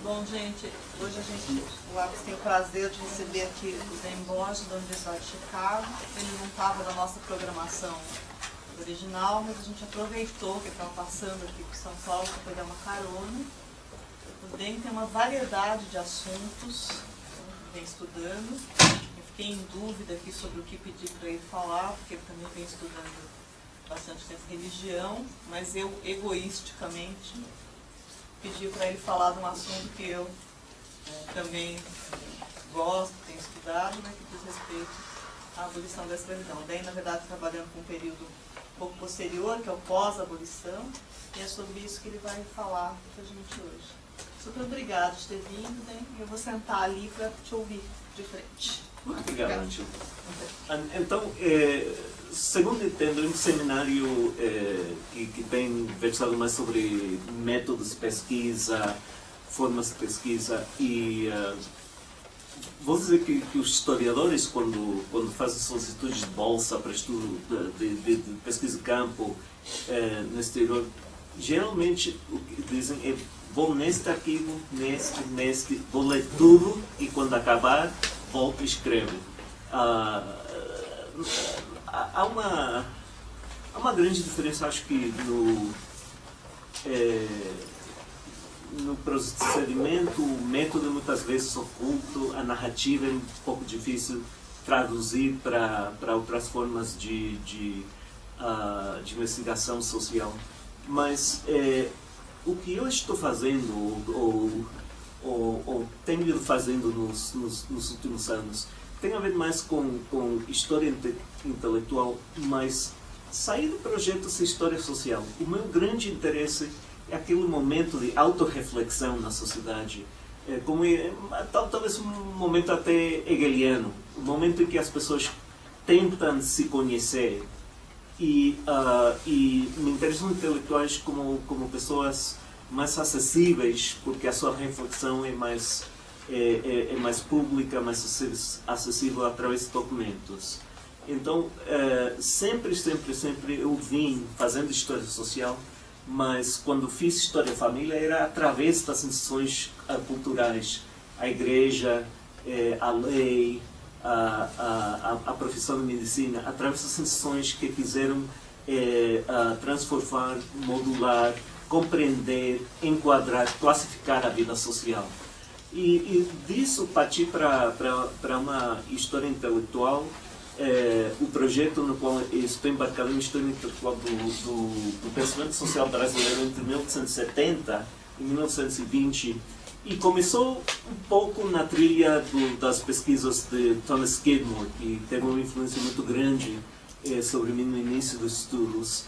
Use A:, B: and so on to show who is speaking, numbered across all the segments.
A: Bom, gente, hoje o Alex tem o prazer de receber aqui o Dan Borges, da Universidade de Chicago. Ele não estava na nossa programação original, mas a gente aproveitou que ele estava passando aqui por São Paulo para pegar uma carona. O Dan tem uma variedade de assuntos que vem estudando. Eu fiquei em dúvida aqui sobre o que pedir para ele falar, porque ele também vem estudando bastante tempo religião, mas eu, egoisticamente, pedi para ele falar de um assunto que eu também gosto, tenho estudado, né, que diz respeito à abolição da escravidão. Daí, na verdade, trabalhando com um período um pouco posterior, que é o pós-abolição, e é sobre isso que ele vai falar com a gente hoje. Super obrigada de ter vindo, né? Eu vou sentar ali para te ouvir de frente.
B: Muito obrigado, Angela. Então, segundo entendo, é um seminário que tem versado mais sobre métodos de pesquisa, formas de pesquisa, e vou dizer que os historiadores, quando fazem solicitudes de bolsa para estudo de pesquisa de campo no exterior, geralmente o que dizem é: vou neste arquivo, neste, vou ler tudo e quando acabar, volto e escrevo. Há uma grande diferença, acho que no procedimento, o método muitas vezes oculto, a narrativa é um pouco difícil traduzir para outras formas de investigação social. Mas o que eu estou fazendo, ou tenho ido fazendo nos últimos anos, tem a ver mais com história intelectual, mas sair do projeto de história social. O meu grande interesse é aquele momento de autorreflexão na sociedade, talvez um momento até hegeliano, um momento em que as pessoas tentam se conhecer, e me interessam intelectuais como pessoas mais acessíveis, porque a sua reflexão é mais pública, mais acessível através de documentos. Então, sempre eu vim fazendo história social, mas quando fiz história da família era através das instituições culturais, a igreja, a lei, a profissão de medicina, através das instituições que quiseram transformar, modular, compreender, enquadrar, classificar a vida social. E disso parti para uma história intelectual, o projeto no qual estou embarcado em história intelectual do pensamento social brasileiro entre 1970 e 1920, e começou um pouco na trilha das pesquisas de Thomas Skidmore, que teve uma influência muito grande sobre mim no início dos estudos.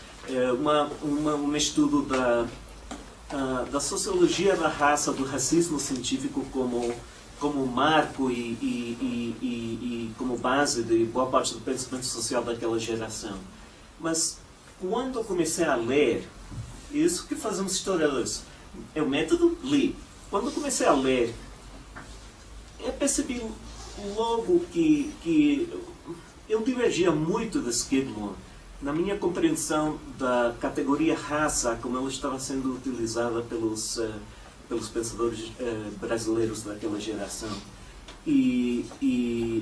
B: Um estudo da sociologia da raça, do racismo científico como marco e como base de boa parte do pensamento social daquela geração. Mas quando eu comecei a ler, isso que fazemos historiadores, é o método, li. Quando eu comecei a ler, eu percebi logo que eu divergia muito de Skidmore na minha compreensão da categoria raça, como ela estava sendo utilizada pelos pensadores brasileiros daquela geração. E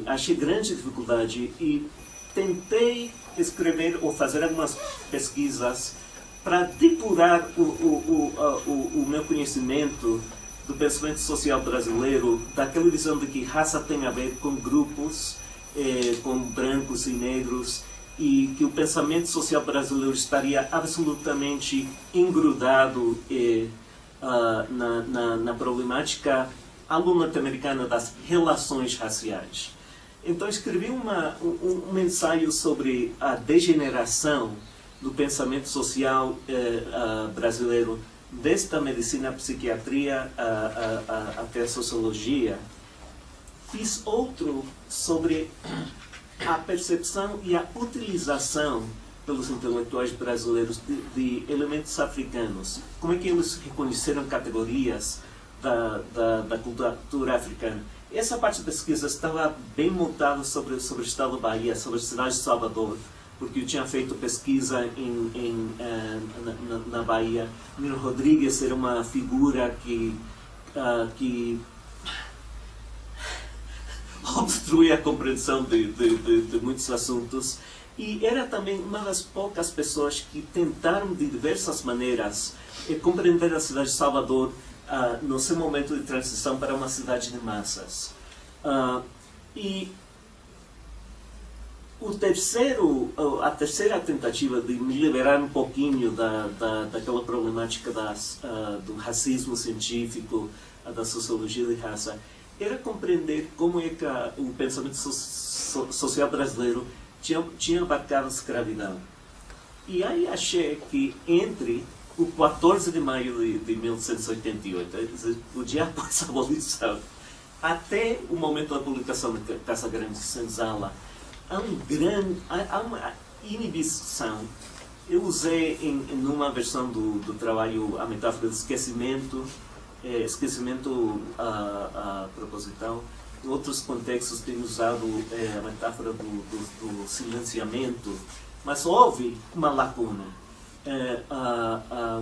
B: achei grande dificuldade e tentei escrever ou fazer algumas pesquisas para depurar o meu conhecimento do pensamento social brasileiro, daquela visão de que raça tem a ver com grupos, com brancos e negros, e que o pensamento social brasileiro estaria absolutamente engrudado na problemática aluno-norte-americana das relações raciais. Então escrevi um ensaio sobre a degeneração do pensamento social brasileiro, desde a medicina, a psiquiatria até a sociologia. Fiz outro sobre a percepção e a utilização pelos intelectuais brasileiros de elementos africanos. Como é que eles reconheceram categorias da cultura africana? Essa parte da pesquisa estava bem montada sobre o estado da Bahia, sobre a cidade de Salvador, porque eu tinha feito pesquisa na Bahia. Nino Rodrigues era uma figura que que obstrui a compreensão de muitos assuntos, e era também uma das poucas pessoas que tentaram de diversas maneiras compreender a cidade de Salvador no seu momento de transição para uma cidade de massas. E a terceira tentativa de me liberar um pouquinho daquela problemática do racismo científico, da sociologia de raça, era compreender como é que o pensamento social brasileiro tinha abarcado a escravidão. E aí achei que entre o 14 de maio de 1888, o dia após a abolição, até o momento da publicação da Casa Grande de Senzala, há uma inibição. Eu usei numa versão do trabalho a metáfora do esquecimento proposital. Em outros contextos tenho usado a metáfora do silenciamento, mas houve uma lacuna.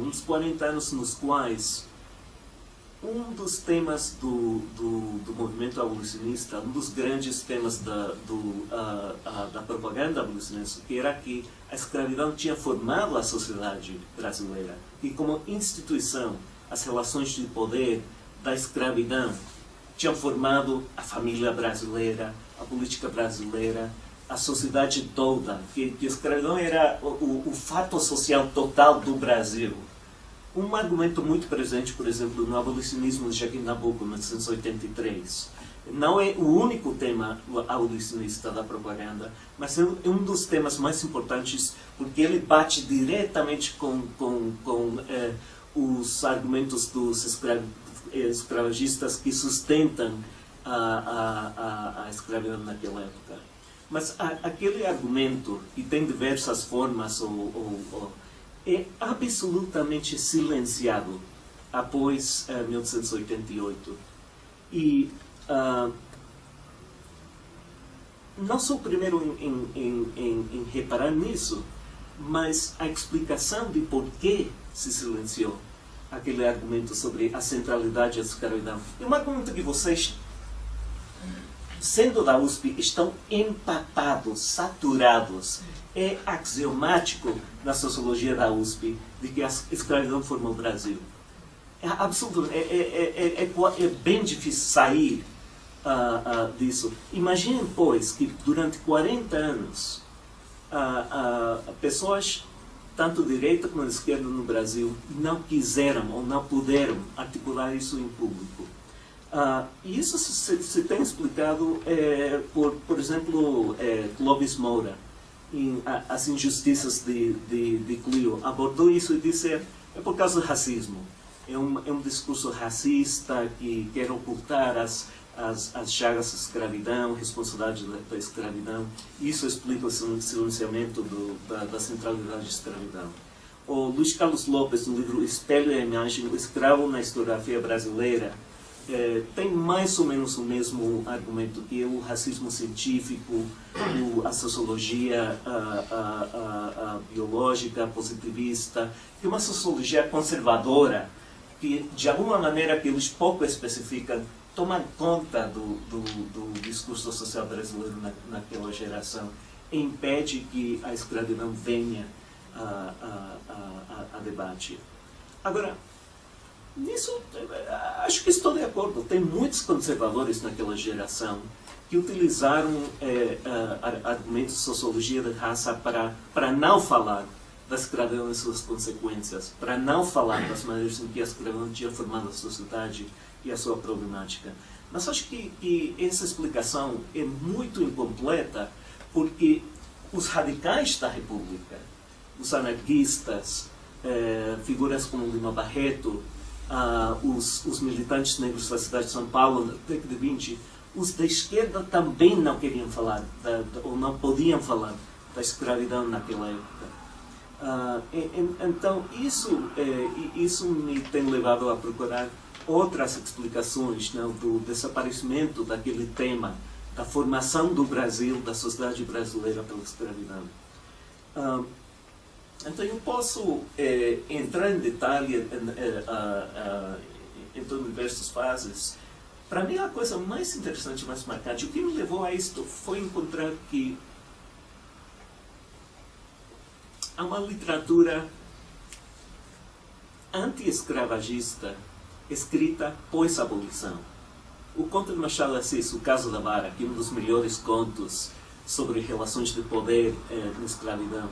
B: Uns 40 anos nos quais um dos temas do movimento abolicionista, um dos grandes temas da propaganda abolicionista, que era que a escravidão tinha formado a sociedade brasileira, e como instituição, as relações de poder da escravidão tinham formado a família brasileira, a política brasileira, a sociedade toda, que a escravidão era o fato social total do Brasil. Um argumento muito presente, por exemplo, no abolicionismo de Joaquim Nabuco, em 1983. Não é o único tema abolicionista da propaganda, mas é um dos temas mais importantes, porque ele bate diretamente com os argumentos dos escravagistas que sustentam a escravidão naquela época. Mas aquele argumento, que tem diversas formas, é absolutamente silenciado após 1888. E não sou o primeiro em reparar nisso, mas a explicação de por que se silenciou aquele argumento sobre a centralidade da escravidão é um argumento que vocês, sendo da USP, estão empapados, saturados. É axiomático na sociologia da USP de que a escravidão formou o Brasil. É absurdo, é bem difícil sair disso. Imaginem, pois, que durante 40 anos pessoas, tanto de direita como de esquerda no Brasil, não quiseram ou não puderam articular isso em público. E isso se tem explicado por exemplo, Clóvis Moura, em As Injustiças de Clio, abordou isso e disse é por causa do racismo. É um discurso racista que quer ocultar as chagas da escravidão, a responsabilidade da escravidão. Isso explica o silenciamento da centralidade da escravidão. O Luiz Carlos Lopes, no livro Espelho e a Imagem, o escravo na historiografia brasileira, tem mais ou menos o mesmo argumento que o racismo científico, a sociologia biológica, positivista, que é uma sociologia conservadora, que de alguma maneira que eles pouco especificam, toma conta do discurso social brasileiro naquela geração e impede que a escravidão venha a debate. Agora, nisso, acho que estou de acordo. Tem muitos conservadores naquela geração que utilizaram argumentos de sociologia de raça para não falar da escravidão e suas consequências, para não falar das maneiras em que a escravidão tinha formado a sociedade e a sua problemática. Mas acho que essa explicação é muito incompleta, porque os radicais da República, os anarquistas, figuras como Lima Barreto, os militantes negros da cidade de São Paulo, na década de 20, os da esquerda também não queriam falar, ou não podiam falar da escravidão naquela época. Então, isso me tem levado a procurar outras explicações, não, do desaparecimento daquele tema, da formação do Brasil, da sociedade brasileira pela escravidão. Então eu posso entrar em detalhe então diversas fases. Para mim, a coisa mais interessante, mais marcante, o que me levou a isto foi encontrar que há uma literatura anti-escravagista escrita pós-abolição. O conto de Machado de Assis, O Caso da Vara, que é um dos melhores contos sobre relações de poder na escravidão,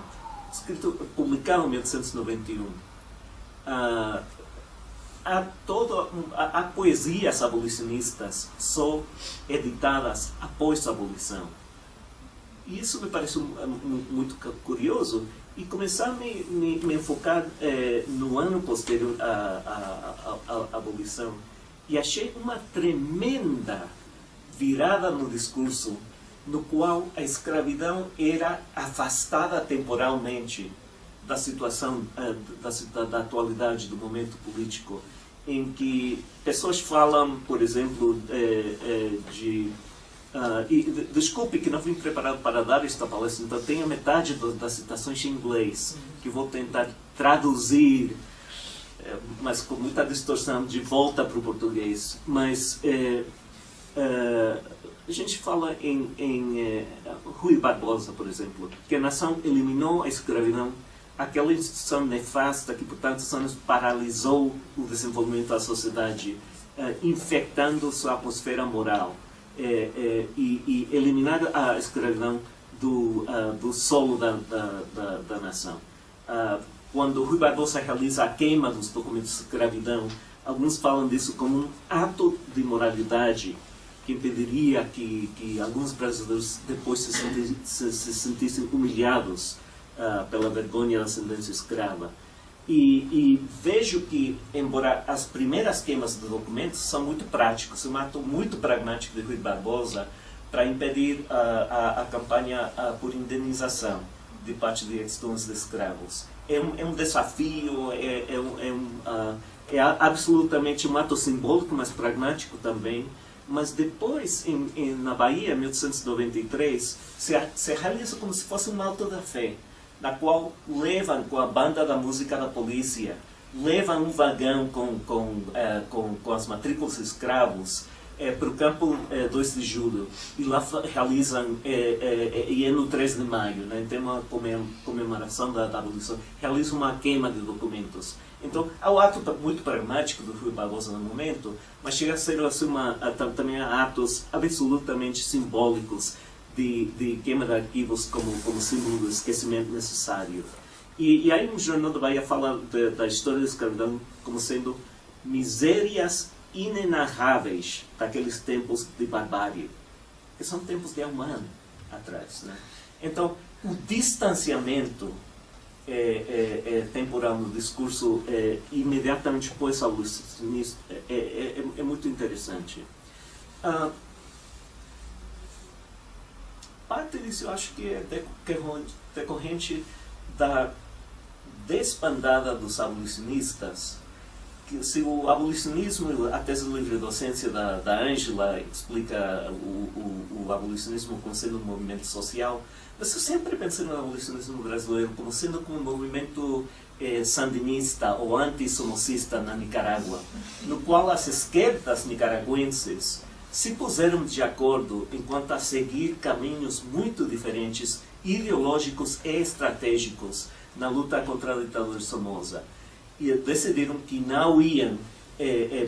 B: publicado em 1891. Há poesias abolicionistas só editadas após a abolição. E isso me parece muito curioso, e começar a me enfocar no ano posterior à abolição. E achei uma tremenda virada no discurso, no qual a escravidão era afastada temporalmente da situação, da atualidade, do momento político, em que pessoas falam, por exemplo, desculpe que não vim preparado para dar esta palestra, então tenho metade das citações em inglês, que vou tentar traduzir, mas com muita distorção, de volta para o português. Mas a gente fala em Rui Barbosa, por exemplo, que a nação eliminou a escravidão, aquela instituição nefasta que por tantos anos paralisou o desenvolvimento da sociedade, infectando sua atmosfera moral, e eliminar a escravidão do solo da nação. Quando Rui Barbosa realiza a queima dos documentos de escravidão, alguns falam disso como um ato de imoralidade que impediria que alguns brasileiros depois se sentissem humilhados pela vergonha da ascendência escrava. E vejo que, embora as primeiras queimas de documentos são muito práticos, um ato muito pragmático de Rui Barbosa para impedir a campanha por indenização de parte de ex-donos de escravos. É um desafio, é absolutamente um ato simbólico, mas pragmático também. Mas depois, na Bahia, em 1893, se realiza como se fosse um auto da fé, na qual levam com a banda da música da polícia, levam um vagão com as matrículas de escravos para o campo 2 de julho, e lá realizam, e é no 3 de maio, né, tem uma comemoração da abolição, realizam uma queima de documentos. Então, há um ato muito pragmático do Rui Barbosa no momento, mas chega a ser assim, também atos absolutamente simbólicos de queima de arquivos como símbolo do esquecimento necessário. E aí o Jornal da Bahia fala da história da escravidão como sendo misérias inenarráveis daqueles tempos de barbárie, que são tempos de há um ano atrás, né? Então, o distanciamento temporal no discurso imediatamente pós-abolicionista é muito interessante. Parte disso eu acho que é decorrente da desbandada dos abolicionistas, que se o abolicionismo, a tese de livre docência da Ângela explica o abolicionismo como sendo um movimento social, mas eu sempre pensei no abolicionismo brasileiro como sendo um movimento sandinista ou anti-somocista na Nicarágua, no qual as esquerdas nicaragüenses se puseram de acordo enquanto a seguir caminhos muito diferentes, ideológicos e estratégicos, na luta contra a ditadura de Somoza. E decidiram que não iam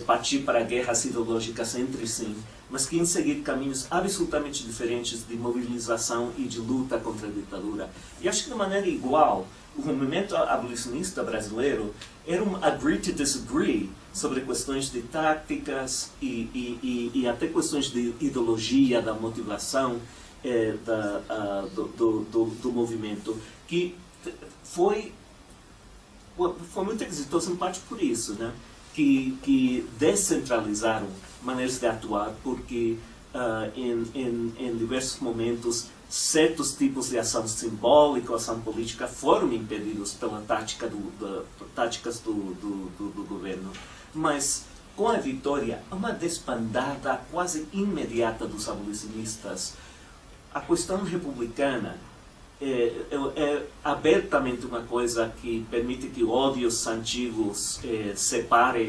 B: partir para guerras ideológicas entre si, mas que iam seguir caminhos absolutamente diferentes de mobilização e de luta contra a ditadura. E acho que de maneira igual, o movimento abolicionista brasileiro era um agree to disagree sobre questões de táticas e até questões de ideologia, da motivação do movimento, que foi muito exitoso em parte por isso, né? Que descentralizaram maneiras de atuar, porque em diversos momentos certos tipos de ação simbólica ou ação política foram impedidos pela táticas do governo. Mas com a vitória, uma desbandada quase imediata dos abolicionistas, a questão republicana é abertamente uma coisa que permite que ódios antigos separem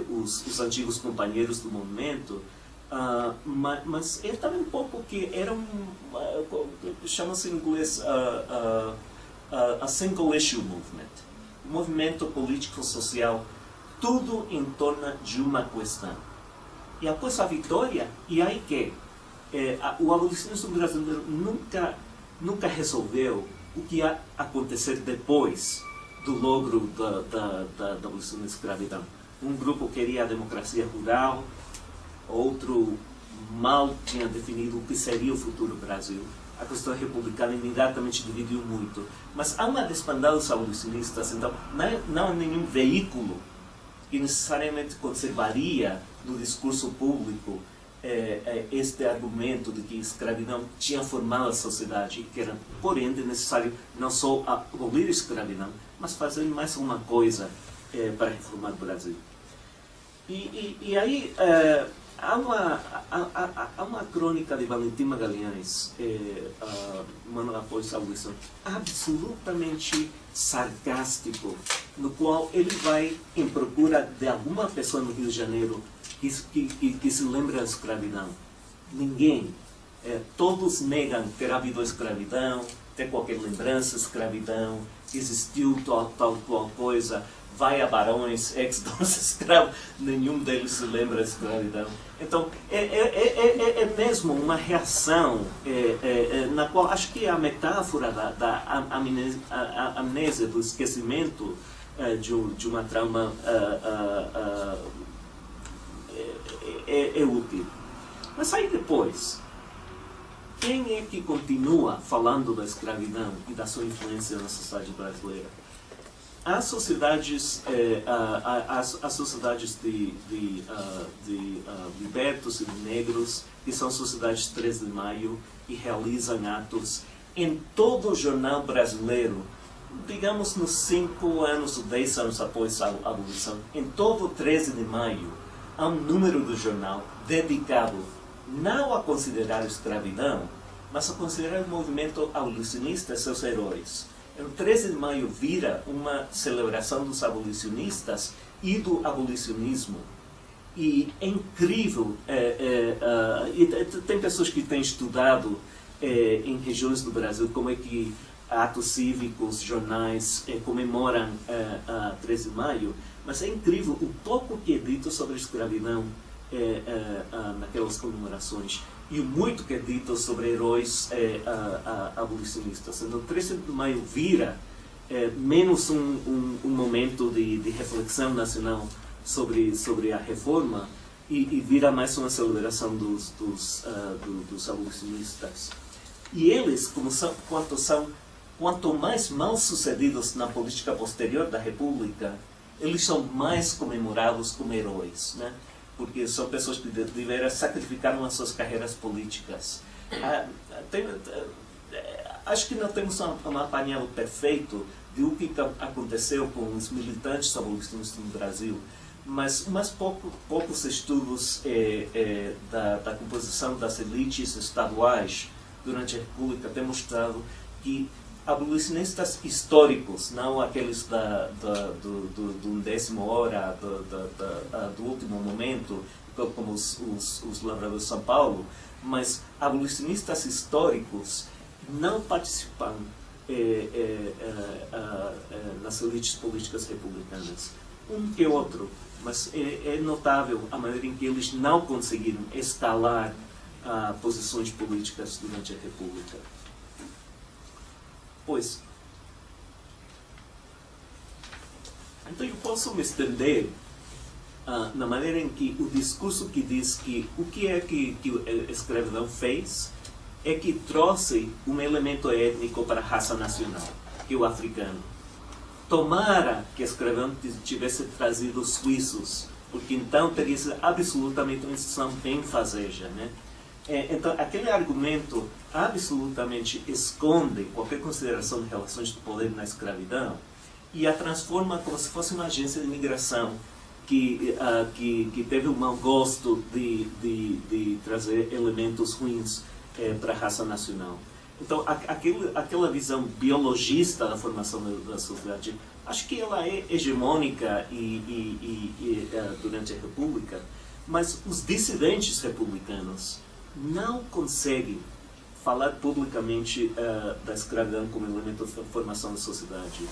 B: os antigos companheiros do movimento, mas é também um pouco que era chama-se em inglês a single issue movement, um movimento político-social, tudo em torno de uma questão. E após a vitória, e aí que o abolicionismo brasileiro nunca resolveu o que ia acontecer depois do logro da abolição da escravidão. Um grupo queria a democracia rural, outro mal tinha definido o que seria o futuro Brasil. A questão republicana imediatamente dividiu muito. Mas há uma desbandada dos abolicionistas, então não há nenhum veículo que necessariamente conservaria no discurso público este argumento de que a escravidão tinha formado a sociedade, que era, por ende, necessário não só abolir a escravidão, mas fazer mais uma coisa para reformar o Brasil. E aí há uma crônica de Valentim Magalhães, um ano após a abolição, absolutamente sarcástico, no qual ele vai em procura de alguma pessoa no Rio de Janeiro que se lembra da escravidão. Ninguém. Todos negam ter havido escravidão, ter qualquer lembrança de escravidão, que existiu tal coisa. Vai a barões, ex-donos escravos, nenhum deles se lembra da escravidão. Então, é mesmo uma reação na qual acho que a metáfora da amnésia, do esquecimento de uma trauma é útil. Mas aí depois, quem é que continua falando da escravidão e da sua influência na sociedade brasileira? As sociedades, as sociedades de libertos e de negros, que são sociedades 13 de maio, e realizam atos em todo o jornal brasileiro, digamos nos 5 anos ou 10 anos após a abolição, em todo o 13 de maio, há um número do jornal dedicado não a considerar a escravidão, mas a considerar o movimento abolicionista e seus heróis. O 13 de maio vira uma celebração dos abolicionistas e do abolicionismo. E é incrível, tem pessoas que têm estudado em regiões do Brasil como é que atos cívicos, jornais comemoram a 13 de maio, mas é incrível o pouco que é dito sobre a escravidão naquelas comemorações e o muito que é dito sobre heróis abolicionistas. Então, 13 de maio vira menos um momento de reflexão nacional sobre a reforma e vira mais uma celebração dos abolicionistas. E eles, quanto mais mal sucedidos na política posterior da República, eles são mais comemorados como heróis, né? Porque são pessoas que de veras sacrificaram as suas carreiras políticas. Acho que não temos um apanhado perfeito de o que aconteceu com os militantes abolicionistas no Brasil, mas poucos estudos da composição das elites estaduais durante a República têm mostrado que abolicionistas históricos, não aqueles do 10ª hora, do último momento, como os lavradores de São Paulo, mas abolicionistas históricos não participam nas elites políticas republicanas. Um que outro, mas é notável a maneira em que eles não conseguiram escalar posições políticas durante a República. Pois, então eu posso me estender na maneira em que o discurso que diz que o que é que a escravidão fez é que trouxe um elemento étnico para a raça nacional, que é o africano. Tomara que a escravidão tivesse trazido os suíços, porque então teria sido absolutamente uma instituição bem fazeja, né? Então, aquele argumento absolutamente esconde qualquer consideração de relações de poder na escravidão e a transforma como se fosse uma agência de imigração que teve o mau gosto de trazer elementos ruins para a raça nacional. Então, aquela visão biologista da formação da sociedade Acho que ela é hegemônica durante a República, mas os dissidentes republicanos não conseguem falar publicamente da escravidão como elemento da formação da sociedade.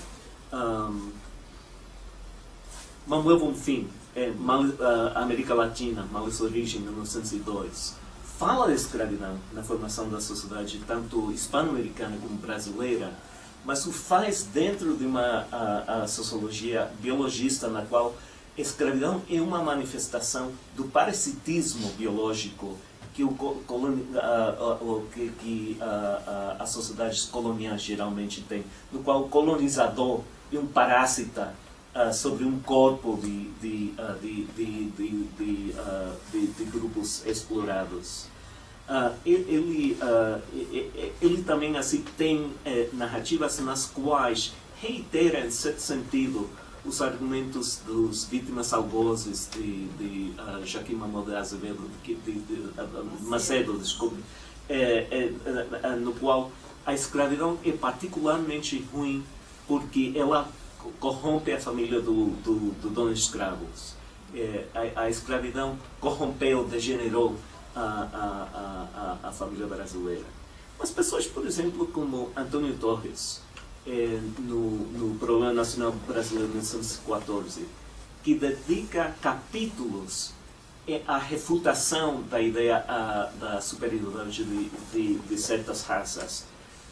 B: Manuel Bonfim, América Latina, Males Origem, 1902, fala da escravidão na formação da sociedade, tanto hispano-americana como brasileira, mas o faz dentro de uma sociologia biologista na qual a escravidão é uma manifestação do parasitismo biológico que as sociedades coloniais geralmente têm, no qual o colonizador é um parásita sobre um corpo de grupos explorados. Ele também assim, tem narrativas nas quais reitera, em certo sentido, os argumentos dos vítimas algozes de Joaquim Manuel de Azevedo, Macedo, desculpe, no qual a escravidão é particularmente ruim porque ela corrompe a família do dono de escravos. A escravidão corrompeu, degenerou a família brasileira. Mas pessoas, por exemplo, como Antônio Torres, no Programa Nacional Brasileiro de 1914, que dedica capítulos à refutação da ideia da superioridade de certas raças,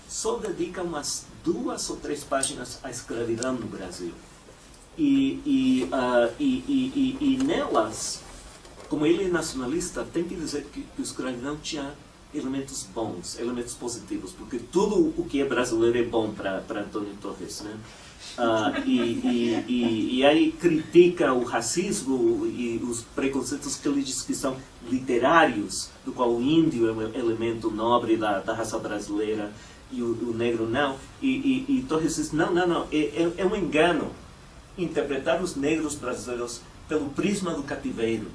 B: só dedica umas 2 ou 3 páginas à escravidão no Brasil. E nelas, como ele é nacionalista, tem que dizer que a escravidão tinha elementos bons, elementos positivos, porque tudo o que é brasileiro é bom para Antônio Torres, né? E aí critica o racismo e os preconceitos que ele diz que são literários, do qual o índio é um elemento nobre da raça brasileira e o negro não. E Torres diz, não, é um engano interpretar os negros brasileiros pelo prisma do cativeiro.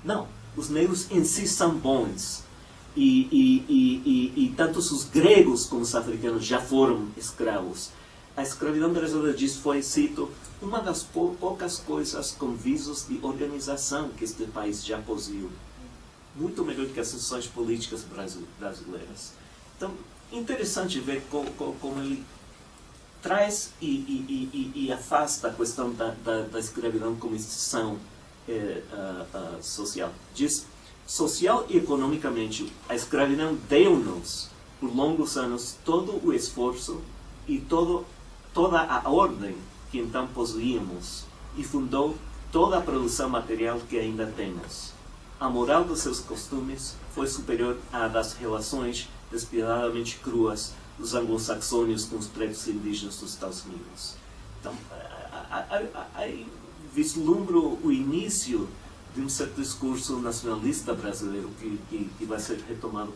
B: Não, os negros em si são bons. E tanto os gregos como os africanos já foram escravos. A escravidão brasileira, diz, foi, cito, uma das poucas coisas com visos de organização que este país já possuiu. Muito melhor que as instituições políticas brasileiras. Então, interessante ver como ele traz e afasta a questão da escravidão como instituição social. Diz, social e economicamente, a escravidão deu-nos, por longos anos, todo o esforço e toda a ordem que então possuíamos e fundou toda a produção material que ainda temos. A moral dos seus costumes foi superior à das relações despiadadamente cruas dos anglo-saxônios com os pretos indígenas dos Estados Unidos. Então, aí vislumbro o início de um certo discurso nacionalista brasileiro que vai ser retomado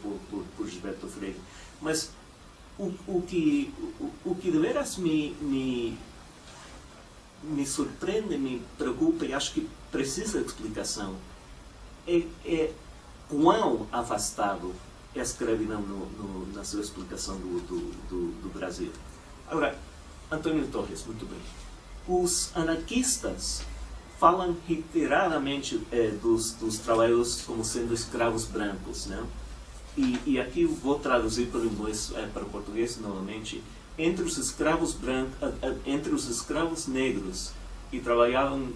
B: por Gilberto Freire. Mas o que de veras me surpreende, me preocupa e acho que precisa de explicação é quão afastado é a escravidão na sua explicação do Brasil. Agora, Antônio Torres, muito bem. Os anarquistas falam reiteradamente dos trabalhadores como sendo escravos brancos, né? E aqui eu vou traduzir para o inglês, para o português novamente. Entre os escravos negros que trabalhavam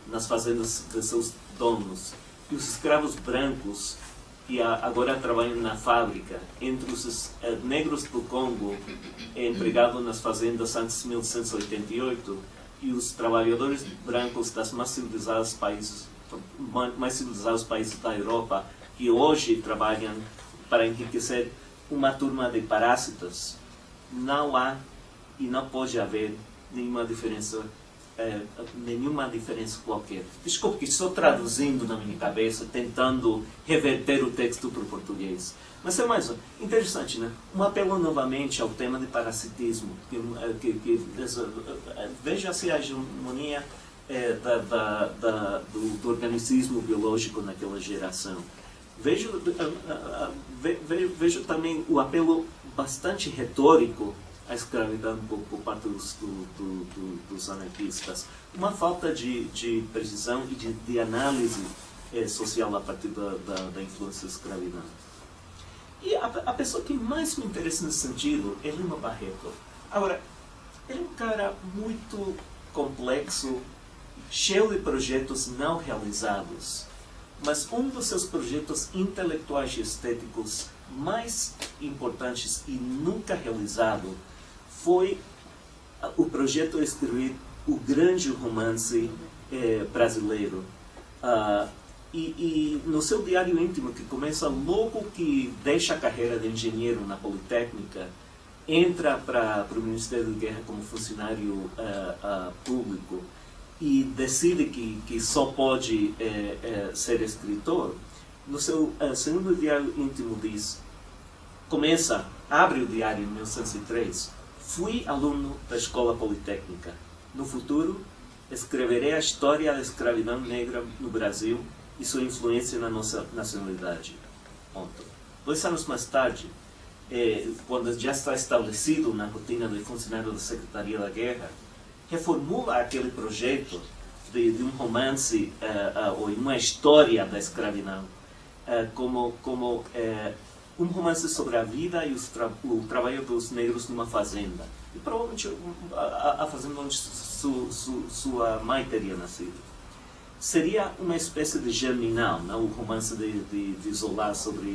B: nas fazendas de seus donos e os escravos brancos que agora trabalham na fábrica, entre os negros do Congo empregados nas fazendas antes de 1988 e os trabalhadores brancos das mais civilizados países da Europa que hoje trabalham para enriquecer uma turma de parasitas, não há e não pode haver nenhuma diferença qualquer. Desculpe que estou traduzindo na minha cabeça, tentando reverter o texto para o português. Mas é mais interessante, né? Um apelo novamente ao tema de parasitismo. Veja-se a hegemonia do organismo biológico naquela geração. Vejo também o apelo bastante retórico a escravidão por parte dos anarquistas. Uma falta de precisão e de análise social a partir da influência da escravidão. E a pessoa que mais me interessa nesse sentido é Lima Barreto. Agora, ele é um cara muito complexo, cheio de projetos não realizados, mas um dos seus projetos intelectuais e estéticos mais importantes e nunca realizado foi o projeto de escrever o grande romance brasileiro. E no seu diário íntimo, que começa logo que deixa a carreira de engenheiro na Politécnica, entra para o Ministério da Guerra como funcionário público e decide que só pode ser escritor, no seu segundo diário íntimo diz, abre o diário em 1903, fui aluno da Escola Politécnica. No futuro, escreverei a história da escravidão negra no Brasil e sua influência na nossa nacionalidade. Ponto. 2 anos mais tarde, quando já está estabelecido na rotina do funcionário da Secretaria da Guerra, reformula aquele projeto de um romance ou uma história da escravidão como um romance sobre a vida e o trabalho dos negros numa fazenda. E provavelmente a fazenda onde sua mãe teria nascido. Seria uma espécie de germinal, não? O romance de Zola sobre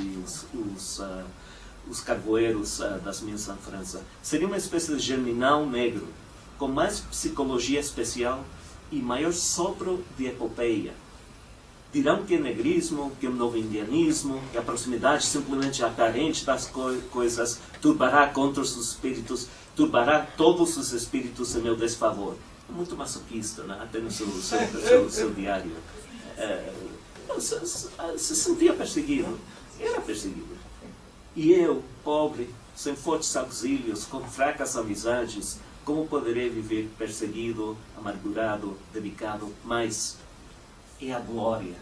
B: os carvoeiros das minas na França. Seria uma espécie de germinal negro, com mais psicologia especial e maior sopro de epopeia. Dirão que é negrismo, que é novo indianismo, que a proximidade simplesmente aparente das coisas turbará contra os espíritos, turbará todos os espíritos em meu desfavor. Muito masoquista, né? Até no seu diário. Se sentia perseguido. Era perseguido. E eu, pobre, sem fortes auxílios, com fracas amizades, como poderei viver perseguido, amargurado, dedicado? Mas é a glória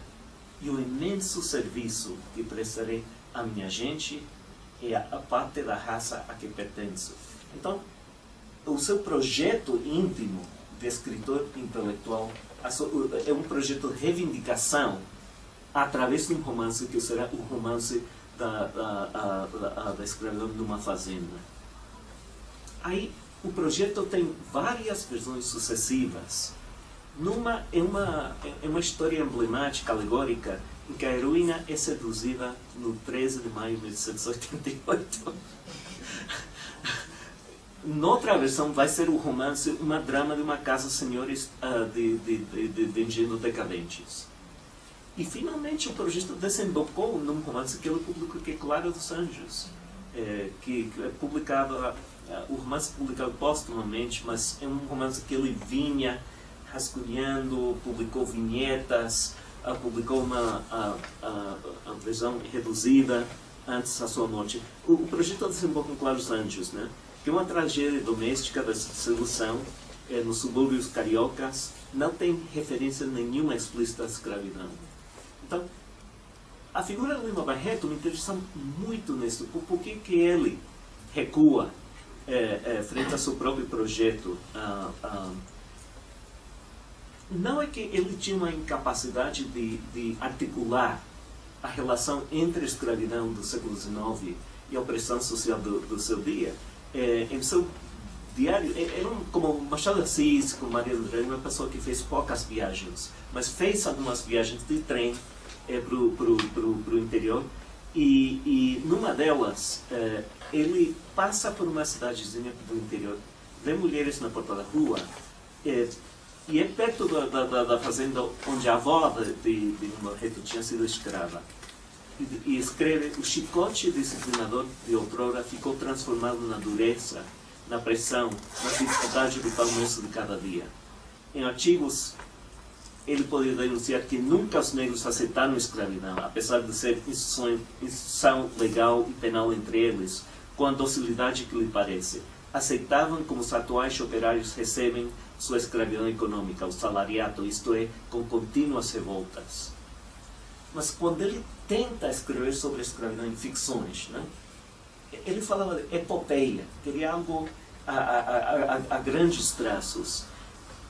B: e o imenso serviço que prestarei à minha gente e à parte da raça a que pertenço. Então, o seu projeto íntimo de escritor intelectual é um projeto de reivindicação através de um romance que será o romance da escravidão numa fazenda. Aí o projeto tem várias versões sucessivas. É uma história emblemática, alegórica, em que a heroína é seduzida no 13 de maio de 1888. Noutra versão vai ser o romance, uma drama de uma casa senhores de engenhos decadentes. E finalmente o projeto desembocou num romance que ele publicou, que é Clara dos Anjos, que é publicado, o romance é publicado póstumamente, mas é um romance que ele vinha rascunhando, publicou vinhetas, publicou uma versão reduzida antes da sua morte. O projeto desemboca em Clara dos Anjos, né? Que é uma tragédia doméstica da sedução nos subúrbios cariocas, não tem referência nenhuma explícita à escravidão. Então, a figura de Lima Barreto me interessa muito nisso. Por que ele recua frente ao seu próprio projeto? Não é que ele tinha uma incapacidade de articular a relação entre a escravidão do século XIX e a opressão social do seu dia. Em seu diário, como Machado de Assis, como Maria do Rei, uma pessoa que fez poucas viagens, mas fez algumas viagens de trem para o interior, e numa delas ele passa por uma cidadezinha do interior, vê mulheres na porta da rua, e é perto da fazenda onde a avó de Lima Barreto tinha sido escrava. E escreve: o chicote disciplinador de outrora ficou transformado na dureza, na pressão, na dificuldade do almoço de cada dia. Em artigos, ele poderia denunciar que nunca os negros aceitaram a escravidão, apesar de ser instituição legal e penal entre eles, com a docilidade que lhe parece. Aceitavam como os atuais operários recebem sua escravidão econômica, o salariato, isto é, com contínuas revoltas. Mas quando ele tenta escrever sobre a escravidão em ficções, né, ele falava de epopeia, queria algo a grandes traços,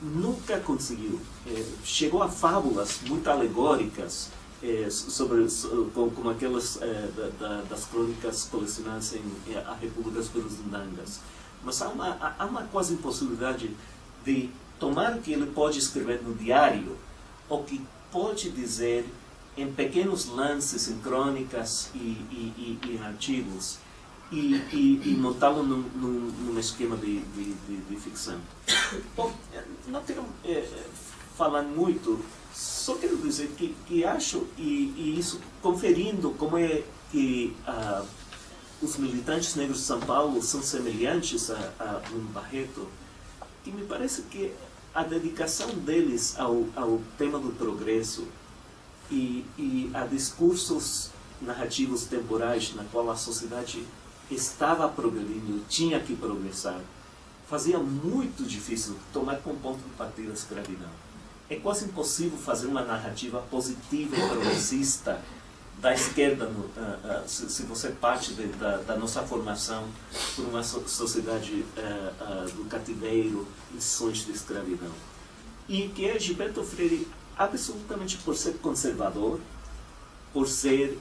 B: nunca conseguiu. Chegou a fábulas muito alegóricas, como aquelas das crônicas colecionadas em A República dos Burundangas. Mas há uma quase impossibilidade de tomar o que ele pode escrever no diário, ou que pode dizer em pequenos lances, em crônicas e em artigos, e montá-lo num esquema de ficção. Bom, não quero falar muito, só quero dizer que acho, e isso conferindo como é que os militantes negros de São Paulo são semelhantes a Bruno Barreto, que me parece que a dedicação deles ao tema do progresso e a discursos narrativos temporais na qual a sociedade estava progredindo, tinha que progressar, fazia muito difícil tomar como ponto de partida a escravidão. É quase impossível fazer uma narrativa positiva e progressista da esquerda, se você parte da nossa formação por uma sociedade do cativeiro e sonhos de escravidão. E que é Gilberto Freire, absolutamente por ser conservador, por ser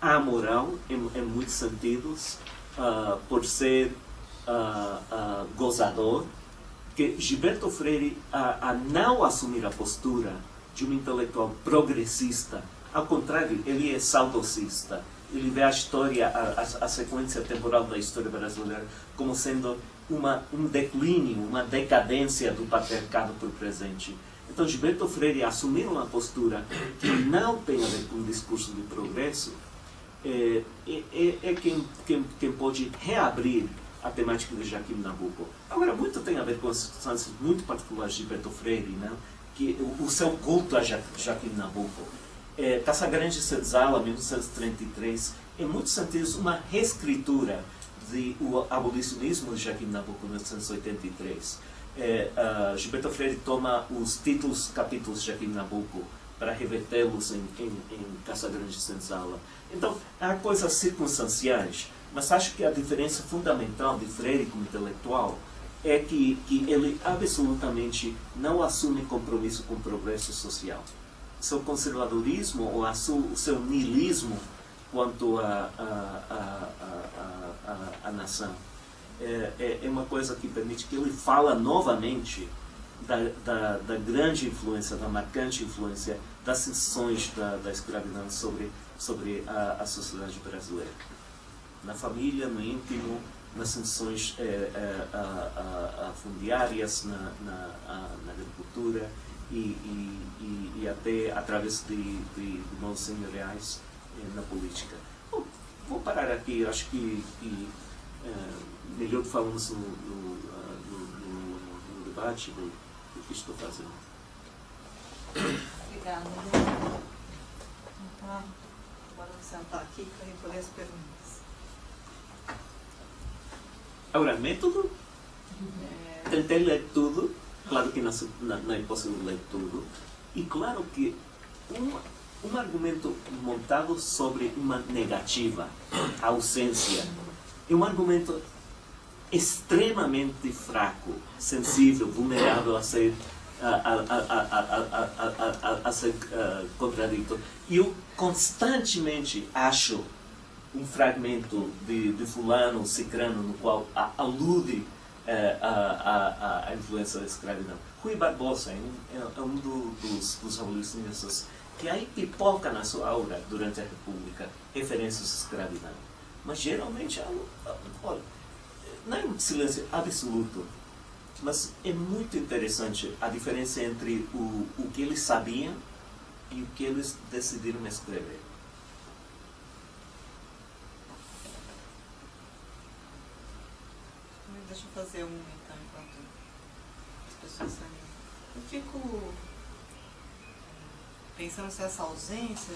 B: amoral em muitos sentidos, por ser gozador, que Gilberto Freire, a não assumir a postura de um intelectual progressista, ao contrário, ele é saudosista. Ele vê a história, a sequência temporal da história brasileira como sendo um declínio, uma decadência do patriarcado para o presente. Então, Gilberto Freire assumir uma postura que não tem a ver com o discurso de progresso é quem pode reabrir a temática de Joaquim Nabuco. Agora, muito tem a ver com as circunstâncias muito particulares de Gilberto Freire, né? Que o seu culto a Joaquim Nabuco. Casagrande Senzala, 1933, em muitos sentidos, uma reescritura do abolicionismo de Joaquim Nabuco, 1983. Gilberto Freire toma os capítulos de Joaquim Nabuco para revertê-los em Casagrande Senzala. Então, há coisas circunstanciais, mas acho que a diferença fundamental de Freire como intelectual é que ele absolutamente não assume compromisso com o progresso social. Seu conservadorismo ou o seu niilismo quanto à nação é uma coisa que permite que ele fala novamente da grande influência, da marcante influência das sensações da escravidão sobre a sociedade brasileira. Na família, no íntimo, nas sensações fundiárias, na agricultura e até através de modos senhoriais na política. Bom, vou parar aqui, acho que melhor que falamos no debate do que estou fazendo.
A: Obrigada. Então, agora vou sentar aqui para recolher as perguntas.
B: Agora, método? Tentei ler tudo. Claro que não é possível ler tudo. E claro que um argumento montado sobre uma negativa, a ausência, é um argumento extremamente fraco, sensível, vulnerável a ser contradito. E eu constantemente acho um fragmento de fulano, cicrano, no qual alude a influência da escravidão. Rui Barbosa é um dos abolicionistas que aí pipoca na sua aura durante a República referências à escravidão. Mas geralmente, olha, não é um silêncio absoluto, mas é muito interessante a diferença entre o que eles sabiam e o que eles decidiram escrever.
A: Deixa eu fazer então, enquanto as pessoas saem. Eu fico pensando se essa ausência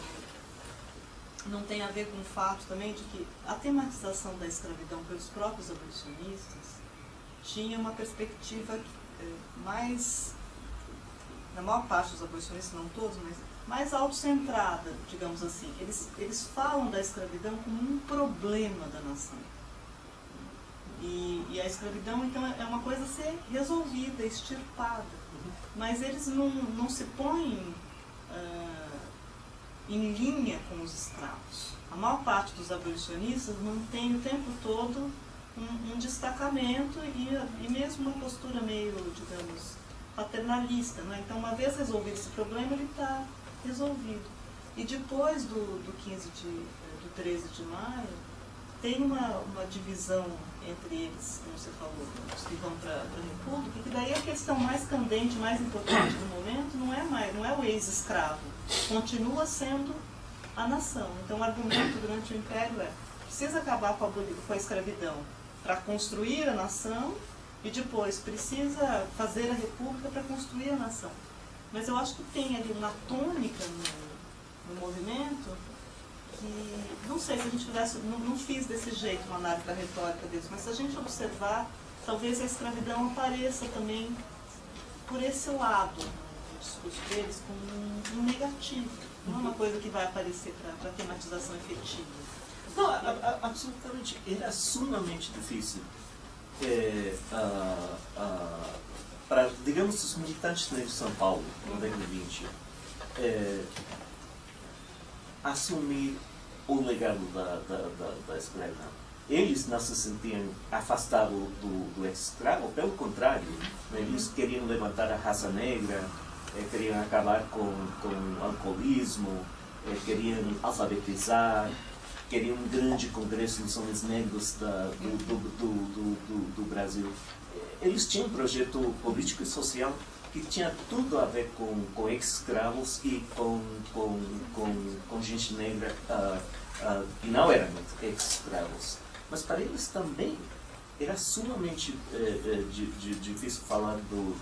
A: não tem a ver com o fato também de que a tematização da escravidão pelos próprios abolicionistas tinha uma perspectiva mais, na maior parte dos abolicionistas, não todos, mas mais autocentrada, digamos assim. Eles falam da escravidão como um problema da nação. E a escravidão, então, é uma coisa a ser resolvida, extirpada. Mas eles não se põem em linha com os escravos. A maior parte dos abolicionistas mantém o tempo todo um destacamento e mesmo uma postura meio, digamos, paternalista. Né? Então, uma vez resolvido esse problema, ele está resolvido. E depois do 13 de maio, tem uma divisão entre eles, como você falou, os que vão para a República, que daí a questão mais candente, mais importante do momento não é o ex-escravo, continua sendo a nação. Então o argumento durante o Império precisa acabar com a escravidão para construir a nação e depois precisa fazer a República para construir a nação. Mas eu acho que tem ali uma tônica no movimento que, não sei se a gente fizesse, não fiz desse jeito uma análise da retórica deles, mas se a gente observar, talvez a escravidão apareça também por esse lado no discurso deles como um negativo. Não é uma coisa que vai aparecer para tematização efetiva.
B: Não, absolutamente. Era sumamente difícil para, digamos, os militantes negros de São Paulo, no século XX, assumir o legado da escravidão. Eles não se sentiam afastados do ex-escravo, pelo contrário, eles queriam levantar a raça negra, queriam acabar com o alcoolismo, queriam alfabetizar, queriam um grande congresso dos homens negros do Brasil. Eles tinham um projeto político e social que tinha tudo a ver com ex-escravos e com gente negra que não eram ex-escravos. Mas para eles também era sumamente difícil falar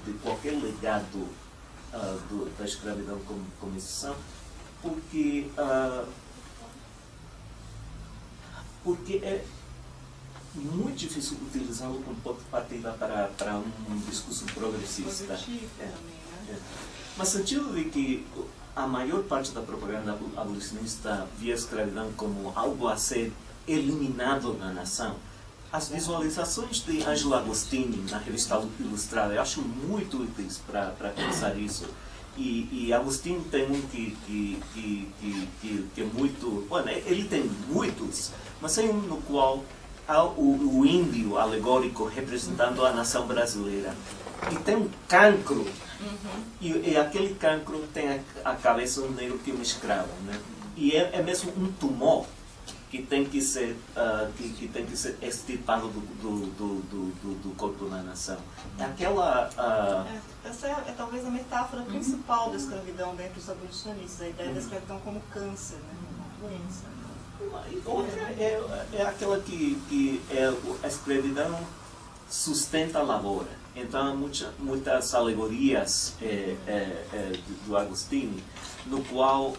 B: de qualquer legado da escravidão como instituição, porque é muito difícil utilizá-lo como ponto de partida para um discurso progressista.
A: Positivo também, né?
B: No sentido de que a maior parte da propaganda abolicionista via a escravidão como algo a ser eliminado da nação. As visualizações de Angelo Agostini na revista Ilustrada eu acho muito úteis para pensar isso. E Agostini tem um que é muito... Bom, ele tem muitos, mas tem um no qual há o índio alegórico representando a nação brasileira. E tem um cancro, e aquele cancro tem a cabeça do negro que é um escravo. Né? E é mesmo um tumor que tem que ser extirpado do corpo da nação.
A: Essa é talvez a metáfora principal da escravidão dentro dos abolicionistas, a ideia da escravidão como câncer, né? Como doença.
B: Outra é aquela que a escravidão sustenta a lavoura. Então, muitas alegorias do Agostini, no qual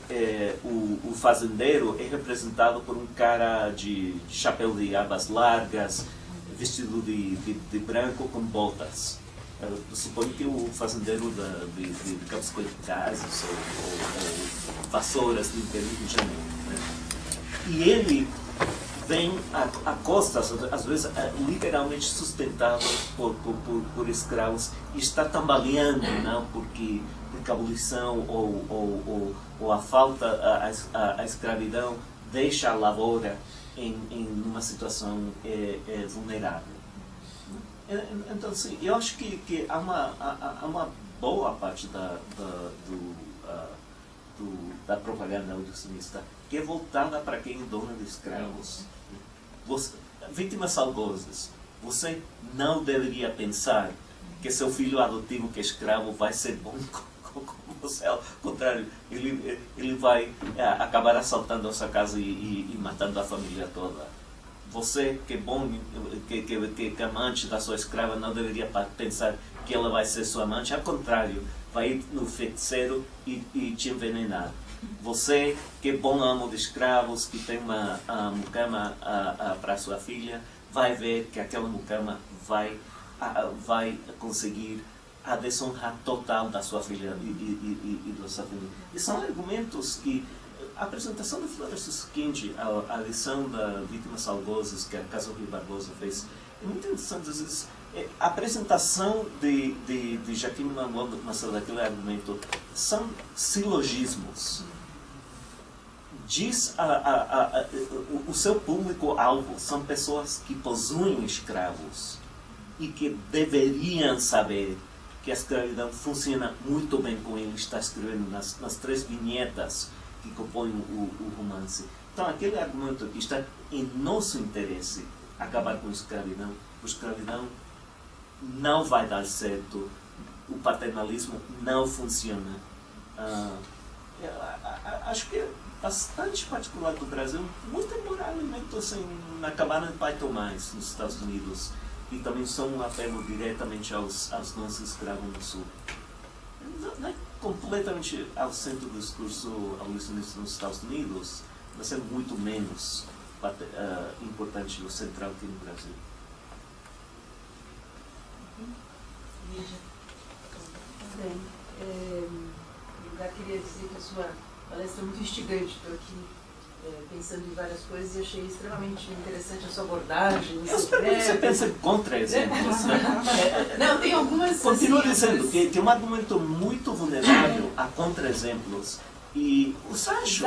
B: o fazendeiro é representado por um cara de chapéu de abas largas, vestido de branco com botas. Eu suponho que o fazendeiro de Campos Goytacazes ou vassouras do interior do Janeiro. Né? E ele vem a costas, às vezes literalmente sustentado por escravos, e está tambaleando, não? Porque a abolição ou a falta, a escravidão deixa a lavoura em uma situação vulnerável. Então, sim, eu acho que há uma boa parte da propaganda abolicionista que é voltada para quem é dono de escravos. Vítimas algozes, você não deveria pensar que seu filho adotivo que é escravo vai ser bom com você. Ao contrário, ele vai acabar assaltando a sua casa e matando a família toda. Você que é bom, que é amante da sua escrava, não deveria pensar que ela vai ser sua amante. Ao contrário, vai ir no feiticeiro e te envenenar. Você que é bom amo de escravos, que tem uma mucama para sua filha, vai ver que aquela mucama vai conseguir a desonra total da sua filha e da sua família. E são argumentos que a apresentação de Flores Susskind, a lição da Vítimas Algozes que a Casa Rui Barbosa fez, muito interessante. Às vezes, a apresentação de Joaquim Manuel naquele argumento são silogismos. Diz o seu público-alvo são pessoas que possuem escravos e que deveriam saber que a escravidão funciona muito bem com ele. Está escrevendo nas 3 vinhetas que compõem o romance. Então, aquele argumento que está em nosso interesse acabar com a escravidão. A escravidão não vai dar certo. O paternalismo não funciona. Acho que é bastante particular do Brasil, muito embora alimento assim, na cabana de Pai Tomás, nos Estados Unidos, e também são um apelo diretamente aos nossos escravos no Sul. Não é completamente ausente do discurso abolicionista nos Estados Unidos, mas é muito menos importante o central que no Brasil.
C: Bem, eu já queria dizer que a sua palestra é muito instigante. Estou aqui pensando em várias coisas e achei extremamente interessante a sua abordagem.
B: Eu espero que você pense contra exemplos. Né?
C: Não, tem algumas...
B: Continuo dizendo que é um argumento muito vulnerável a contra-exemplos. E os acho,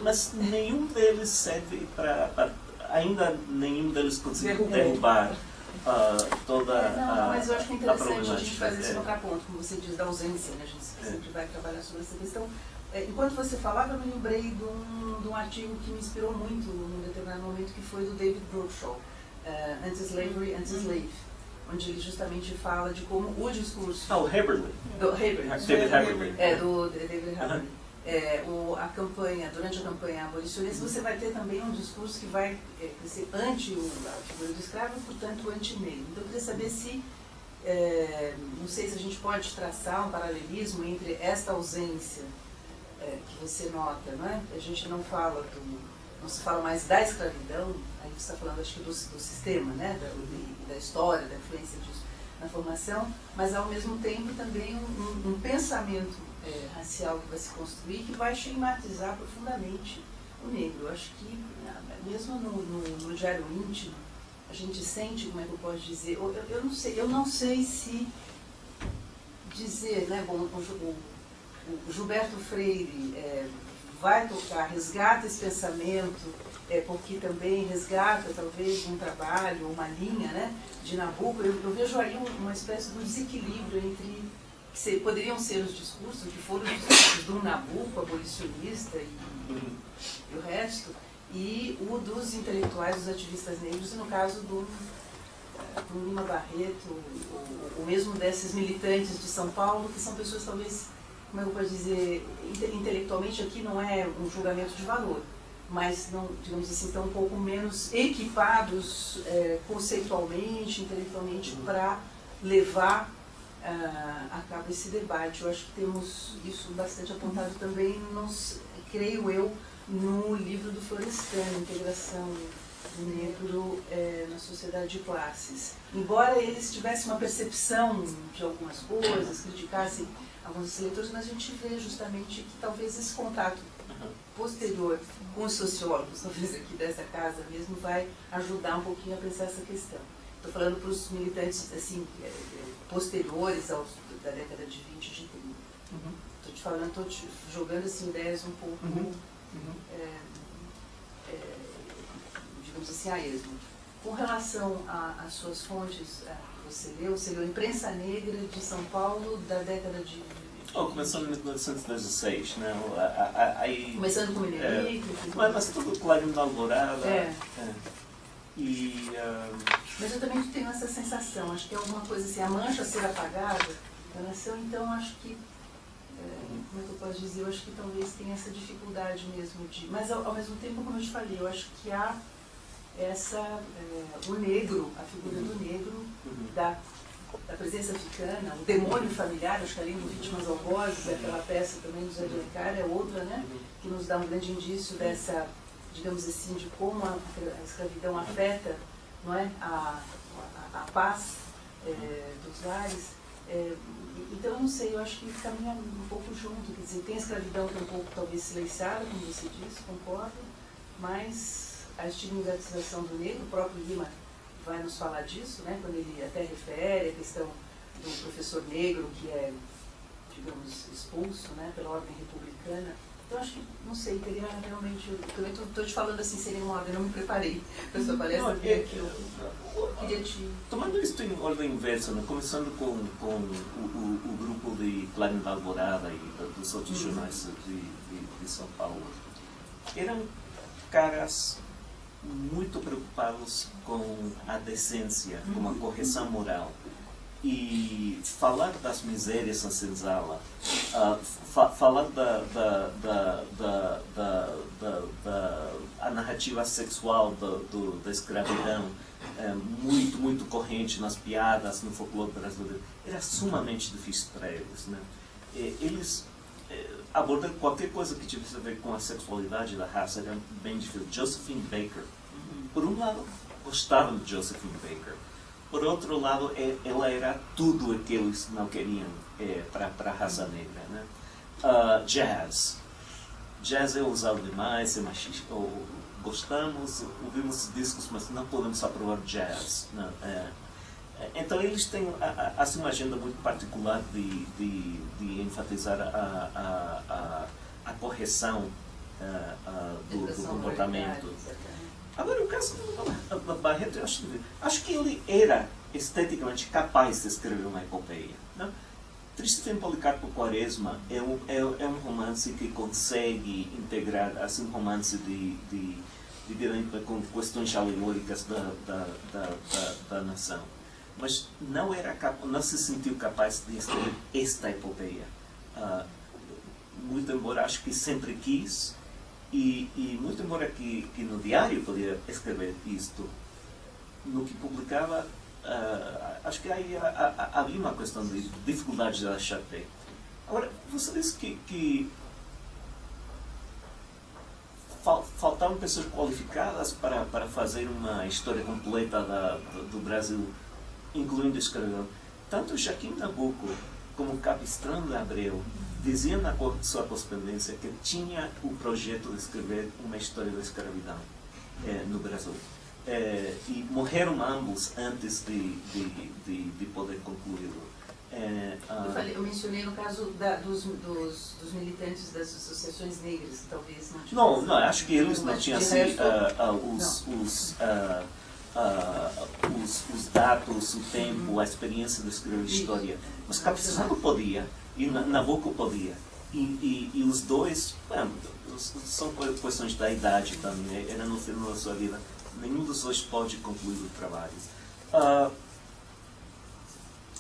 B: mas nenhum deles serve para... Ainda nenhum deles conseguiu derrubar toda
C: mas eu acho que é interessante a gente fazer esse
B: é.
C: contraponto, como você diz, da ausência, né? A gente sempre vai trabalhar sobre essa questão. Enquanto você falava, eu me lembrei de um artigo que me inspirou muito num determinado momento, que foi do David Brookshaw, Anti-Slavery, Anti-Slave, onde ele justamente fala de como o discurso...
B: Ah, o Haberley. David Haberley.
C: Do David Haberley. A campanha, durante a campanha abolicionista, você vai ter também um discurso que vai ser anti a figura do escravo e, portanto, anti-negro. Então, eu queria saber se, não sei se a gente pode traçar um paralelismo entre esta ausência que você nota, não é? A gente não se fala mais da escravidão, aí você está falando, acho que do sistema, né? Da história, da influência disso na formação, mas ao mesmo tempo também um pensamento racial que vai se construir, que vai estigmatizar profundamente o negro. Eu acho que, mesmo no diário íntimo, a gente sente, como é que eu posso dizer, eu não sei se dizer, né, bom, o Gilberto Freire vai tocar, resgata esse pensamento, porque também resgata talvez um trabalho, uma linha, né, de Nabucco. Eu vejo aí uma espécie de desequilíbrio entre que poderiam ser os discursos, que foram os discursos do Nabucco, abolicionista e o resto, e o dos intelectuais, dos ativistas negros, e no caso do Lima Barreto, ou mesmo desses militantes de São Paulo, que são pessoas talvez, como eu posso dizer, intelectualmente aqui não é um julgamento de valor, mas, não, digamos assim, estão um pouco menos equipados conceitualmente, intelectualmente, para levar a cabo esse debate. Eu acho que temos isso bastante apontado também, creio eu, no livro do Florestan, Integração do Negro na Sociedade de Classes. Embora eles tivessem uma percepção de algumas coisas, criticassem alguns leitores, mas a gente vê justamente que talvez esse contato posterior com os sociólogos, talvez aqui dessa casa mesmo, vai ajudar um pouquinho a pensar essa questão. Estou falando para os militantes assim, posteriores da década de 20 e de 30. Estou te falando, estou te jogando assim, ideias um pouco, digamos assim, a esmo. Com relação às suas fontes que você leu Imprensa Negra de São Paulo da década de...
B: começando em 1916, né?
C: Começando com o Minerico.
B: Mas tudo Clarim da Alvorada.
C: Mas eu também tenho essa sensação, acho que é alguma coisa assim, a mancha ser apagada da nação, então acho que, como é que eu posso dizer, eu acho que talvez tenha essa dificuldade mesmo de... Mas ao mesmo tempo, como eu te falei, eu acho que há o negro, a figura do negro, da presença africana, o demônio familiar, acho que além do Vítimas Algozes, aquela peça também do Zé de Alencar, é outra, né, que nos dá um grande indício dessa, digamos assim, de como a escravidão afeta, não é, a paz dos lares. Então, eu não sei, eu acho que caminha um pouco junto, quer dizer, tem a escravidão que é um pouco talvez silenciada, como você disse, concordo, mas a estigmatização do negro, o próprio Lima vai nos falar disso, né, quando ele até refere a questão do professor negro que é, digamos, expulso, né, pela ordem republicana. Então, acho que, não sei, teria realmente... Eu também estou te falando assim, seria uma ordem, não me preparei para essa palestra, porque eu queria te...
B: Tomando isso em ordem inversa, né? Começando com o grupo de Clarim da Alvorada e dos outros jornais de São Paulo, eram caras muito preocupados com a decência, com a correção moral. E falar das misérias na senzala, falar a narrativa sexual da escravidão, muito corrente nas piadas, no folclore brasileiro, era sumamente difícil para eles, né? Eles abordando qualquer coisa que tivesse a ver com a sexualidade da raça era bem difícil. Josephine Baker, por um lado, gostavam de Josephine Baker. Por outro lado, ela era tudo o que eles não queriam para a raça negra, né? Jazz. Jazz é usado demais, é machista. Gostamos, ouvimos discos, mas não podemos aprovar jazz. Não, então eles têm assim, uma agenda muito particular de enfatizar a correção do comportamento. Agora, o caso do Barreto, eu acho que ele era esteticamente capaz de escrever uma epopeia. Não? Triste Fim Policarpo Quaresma é um romance que consegue integrar assim, um romance de com questões alegóricas da nação. Mas não se sentiu capaz de escrever esta epopeia. Muito embora acho que sempre quis, e muito embora que no diário podia escrever isto, no que publicava, acho que aí havia uma questão de dificuldade de achar texto. Agora, você disse que faltavam pessoas qualificadas para fazer uma história completa do Brasil, incluindo a escravidão. Tanto Joaquim Nabuco como Capistrano de Abreu diziam na sua correspondência que tinha o projeto de escrever uma história da escravidão no Brasil. E morreram ambos antes de poder concluí-lo.
C: Eu mencionei no caso dos militantes das associações negras, que talvez não tivessem...
B: Não, acho que eles não tinham assim, os dados, o tempo, a experiência de escrever história. Mas Capistrano podia, e Nabuco podia. E os dois, são questões da idade também, era no final da sua vida. Nenhum dos dois pode concluir o trabalho.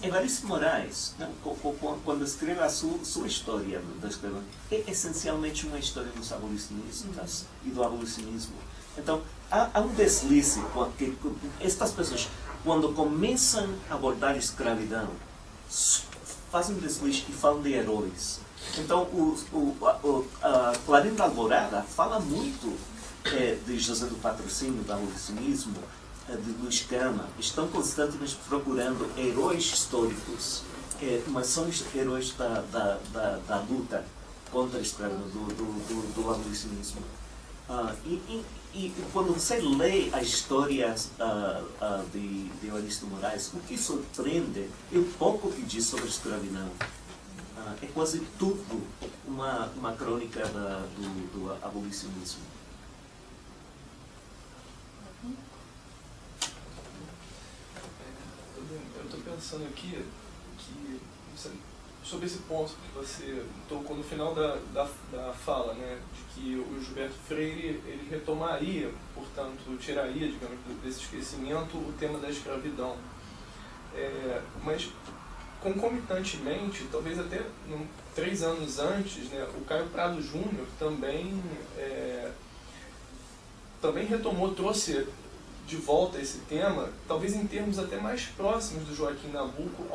B: Evaristo Moraes, quando escreve a sua história da escravidão, é essencialmente uma história dos abolicionistas e do abolicionismo. Então, há um deslize, porque estas pessoas, quando começam a abordar a escravidão, fazem um deslize e falam de heróis. Então, Clarim da Alvorada fala muito de José do Patrocínio, do abolicionismo, de Luís Gama. Estão constantemente procurando heróis históricos, mas são heróis da luta contra a escravidão, do abolicionismo. E quando você lê as histórias de Evaristo Moraes, o que surpreende é o pouco que diz sobre a escravidão. É quase tudo uma crônica do abolicionismo.
D: Eu estou pensando aqui sobre esse ponto que você tocou no final da fala, né, de que o Gilberto Freire ele retomaria, portanto, tiraria, digamos, desse esquecimento o tema da escravidão. Mas, concomitantemente, talvez até 3 anos antes, né, o Caio Prado Júnior também retomou, trouxe de volta esse tema, talvez em termos até mais próximos do Joaquim Nabuco,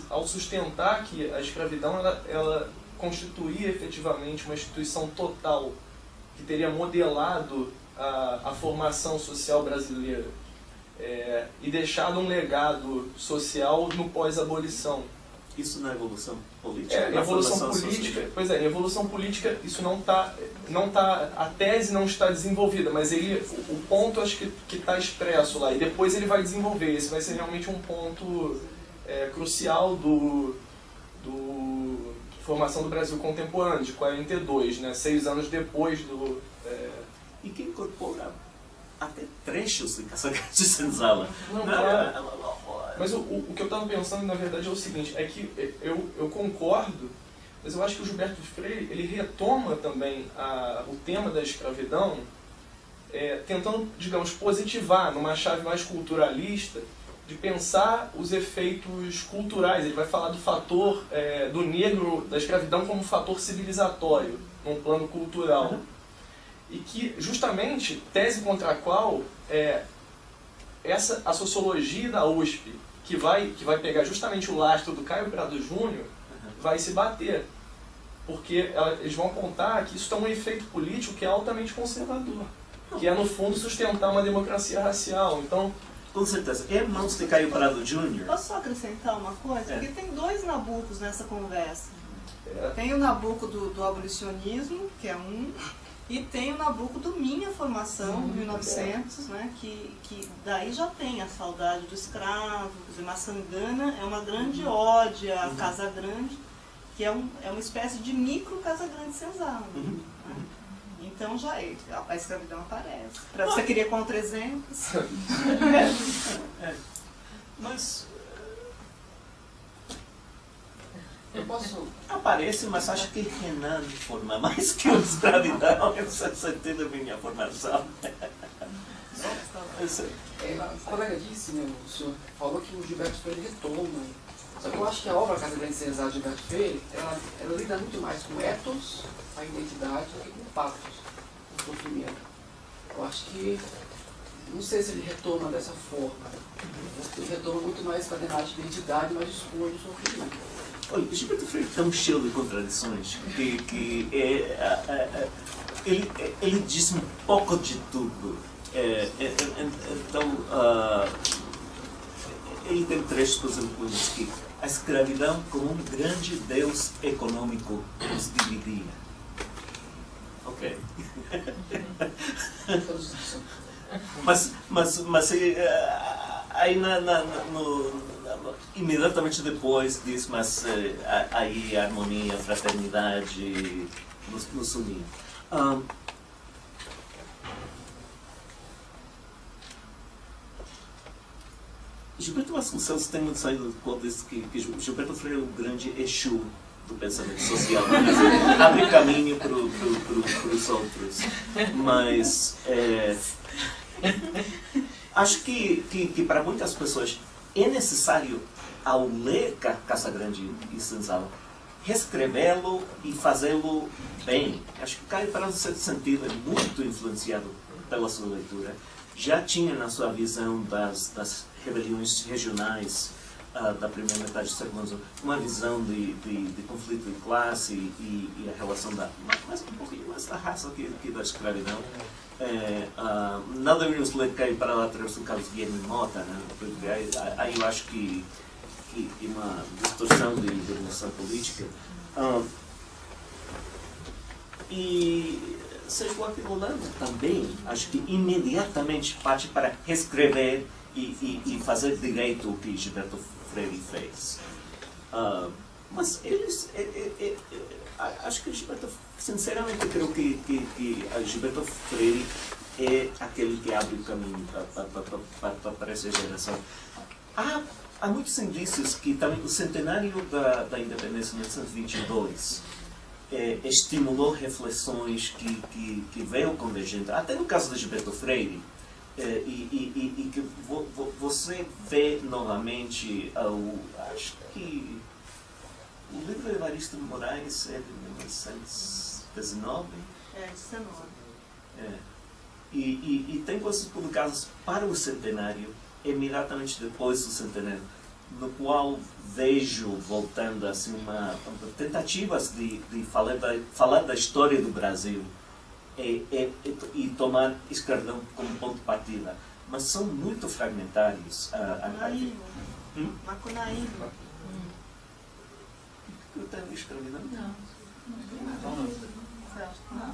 D: ao sustentar que a escravidão ela constituía efetivamente uma instituição total que teria modelado a formação social brasileira e deixado um legado social no pós-abolição.
B: Isso na evolução política?
D: É,
B: na
D: evolução
B: formação
D: política,
B: social?
D: pois é, em evolução política isso não tá, a tese não está desenvolvida, mas o ponto acho que está expresso lá, e depois ele vai desenvolver, esse vai ser realmente um ponto crucial do formação do Brasil contemporâneo, de 42, né, 6 anos depois do...
B: E que incorpora até trechos de Casagrande Senzala.
D: Não, claro. Mas o que eu estava pensando, na verdade, é o seguinte, é que eu concordo, mas eu acho que o Gilberto Freire, ele retoma também o tema da escravidão, tentando, digamos, positivar numa chave mais culturalista, de pensar os efeitos culturais. Ele vai falar do fator do negro, da escravidão, como fator civilizatório, num plano cultural. E que, justamente, tese contra a qual a sociologia da USP, que vai pegar justamente o lastro do Caio Prado Júnior, vai se bater. Porque eles vão apontar que isso tem um efeito político que é altamente conservador, que é, no fundo, sustentar uma democracia racial. Então,
B: com certeza. É mãos de Caio Prado Júnior.
A: Posso só acrescentar uma coisa? Porque tem 2 Nabucos nessa conversa. Tem o Nabuco do abolicionismo, que é um, e tem o Nabuco do Minha Formação, 1900, né, que daí já tem a saudade do escravo, quer dizer, Maçangana é uma grande ode a Casa Grande, que é uma espécie de micro Casa Grande Senzala. Né? Então já a escravidão aparece. Você queria contra-exemplos?
B: Mas
E: Eu posso...
B: aparece, mas acho que Renan forma mais que a escravidão, nesse sentido da minha formação.
E: A colega disse, né, o senhor falou que o Gilberto Freire retoma. Só que eu acho que a obra Casa Grande Senzala de Gilberto Freire, ela lida muito mais com ethos, a identidade, do que com patos, com o sofrimento. Eu acho que, não sei se ele retoma dessa forma. Ele retoma muito mais com a temática de identidade, mas expõe o sofrimento.
B: Olha, o Gilberto Freire é um cheio de contradições, ele diz um pouco de tudo. Então, ele tem trechos, por exemplo, que a escravidão como um grande deus econômico nos dividia. Ok. Mas aí imediatamente depois diz, mas aí a harmonia, a fraternidade nos uniam. Gilberto Vasconcelos tem muito saído quando diz que Gilberto Freire é o grande Exu do pensamento social, abre caminho para os outros. Mas acho que para muitas pessoas é necessário, ao ler Casagrande e Senzala, reescrevê-lo e fazê-lo bem. Acho que Caio Prado, em certo sentido, é muito influenciado pela sua leitura. Já tinha na sua visão das rebeliões regionais da primeira metade do século XIX uma visão de conflito de classe e a relação mas um pouquinho mais da raça que da escravidão. Não deveríamos ler Caio Prado através do Carlos Guilherme Mota, né? Porque aí eu acho que uma distorção de evolução política. E Sérgio Buarque de Holanda também, acho que imediatamente parte para reescrever e fazer direito o que Gilberto Freire fez. Mas eles... acho que Gilberto, sinceramente, creio que Gilberto Freire é aquele que abre o caminho para essa geração. Há muitos indícios que também o centenário da independência, 1922, estimulou reflexões que veio convergente, até no caso de Gilberto Freire, e que você vê novamente, acho que o livro de Evaristo Moraes é de 1919.
A: 19.
B: E tem coisas publicadas para o centenário, imediatamente depois do centenário, no qual vejo, voltando assim, tentativas de falar da história do Brasil e tomar escravidão como ponto de partida. Mas são muito fragmentários.
A: Macunaíma.
B: eu tenho escravidão?
C: Não.
A: Você acha que não?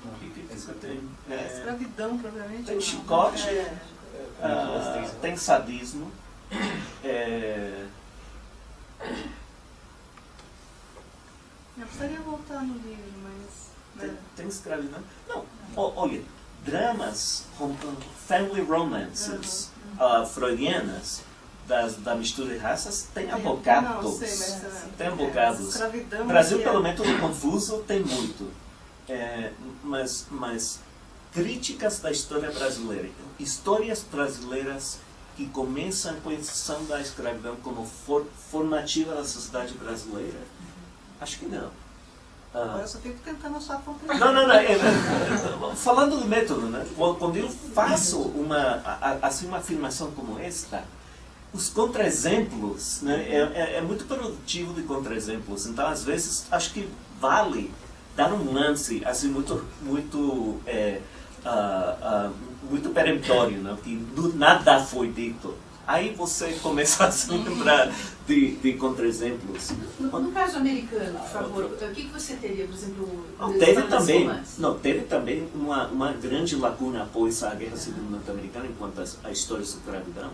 B: O que você tem?
A: Escravidão, propriamente.
B: Tem
A: não.
B: chicote, tem sadismo.
A: Eu precisaria voltar no livro, mas...
B: Tem escravidão? Não. Olha, dramas, family romances freudianas, da mistura de raças, tem abocados.
A: Não, sei, mas...
B: Tem abocados.
A: Escravidão...
B: No Brasil, pelo método confuso, tem muito. Mas críticas da história brasileira. Histórias brasileiras que começam com a instituição da escravidão como formativa da sociedade brasileira. Acho que não.
A: Agora eu só fico tentando achar a conclusão.
B: Não. Falando do método, né? Quando eu faço uma afirmação como esta, os contra-exemplos, né? É muito produtivo de contra-exemplos. Então, às vezes, acho que vale dar um lance assim, muito peremptório, né? Que nada foi dito. Aí você começa a se lembrar de contra-exemplos.
C: No caso americano, por favor, o que você teria, por exemplo,
B: teve também uma grande lacuna após a Guerra Civil Norte-Americana enquanto a história da escravidão.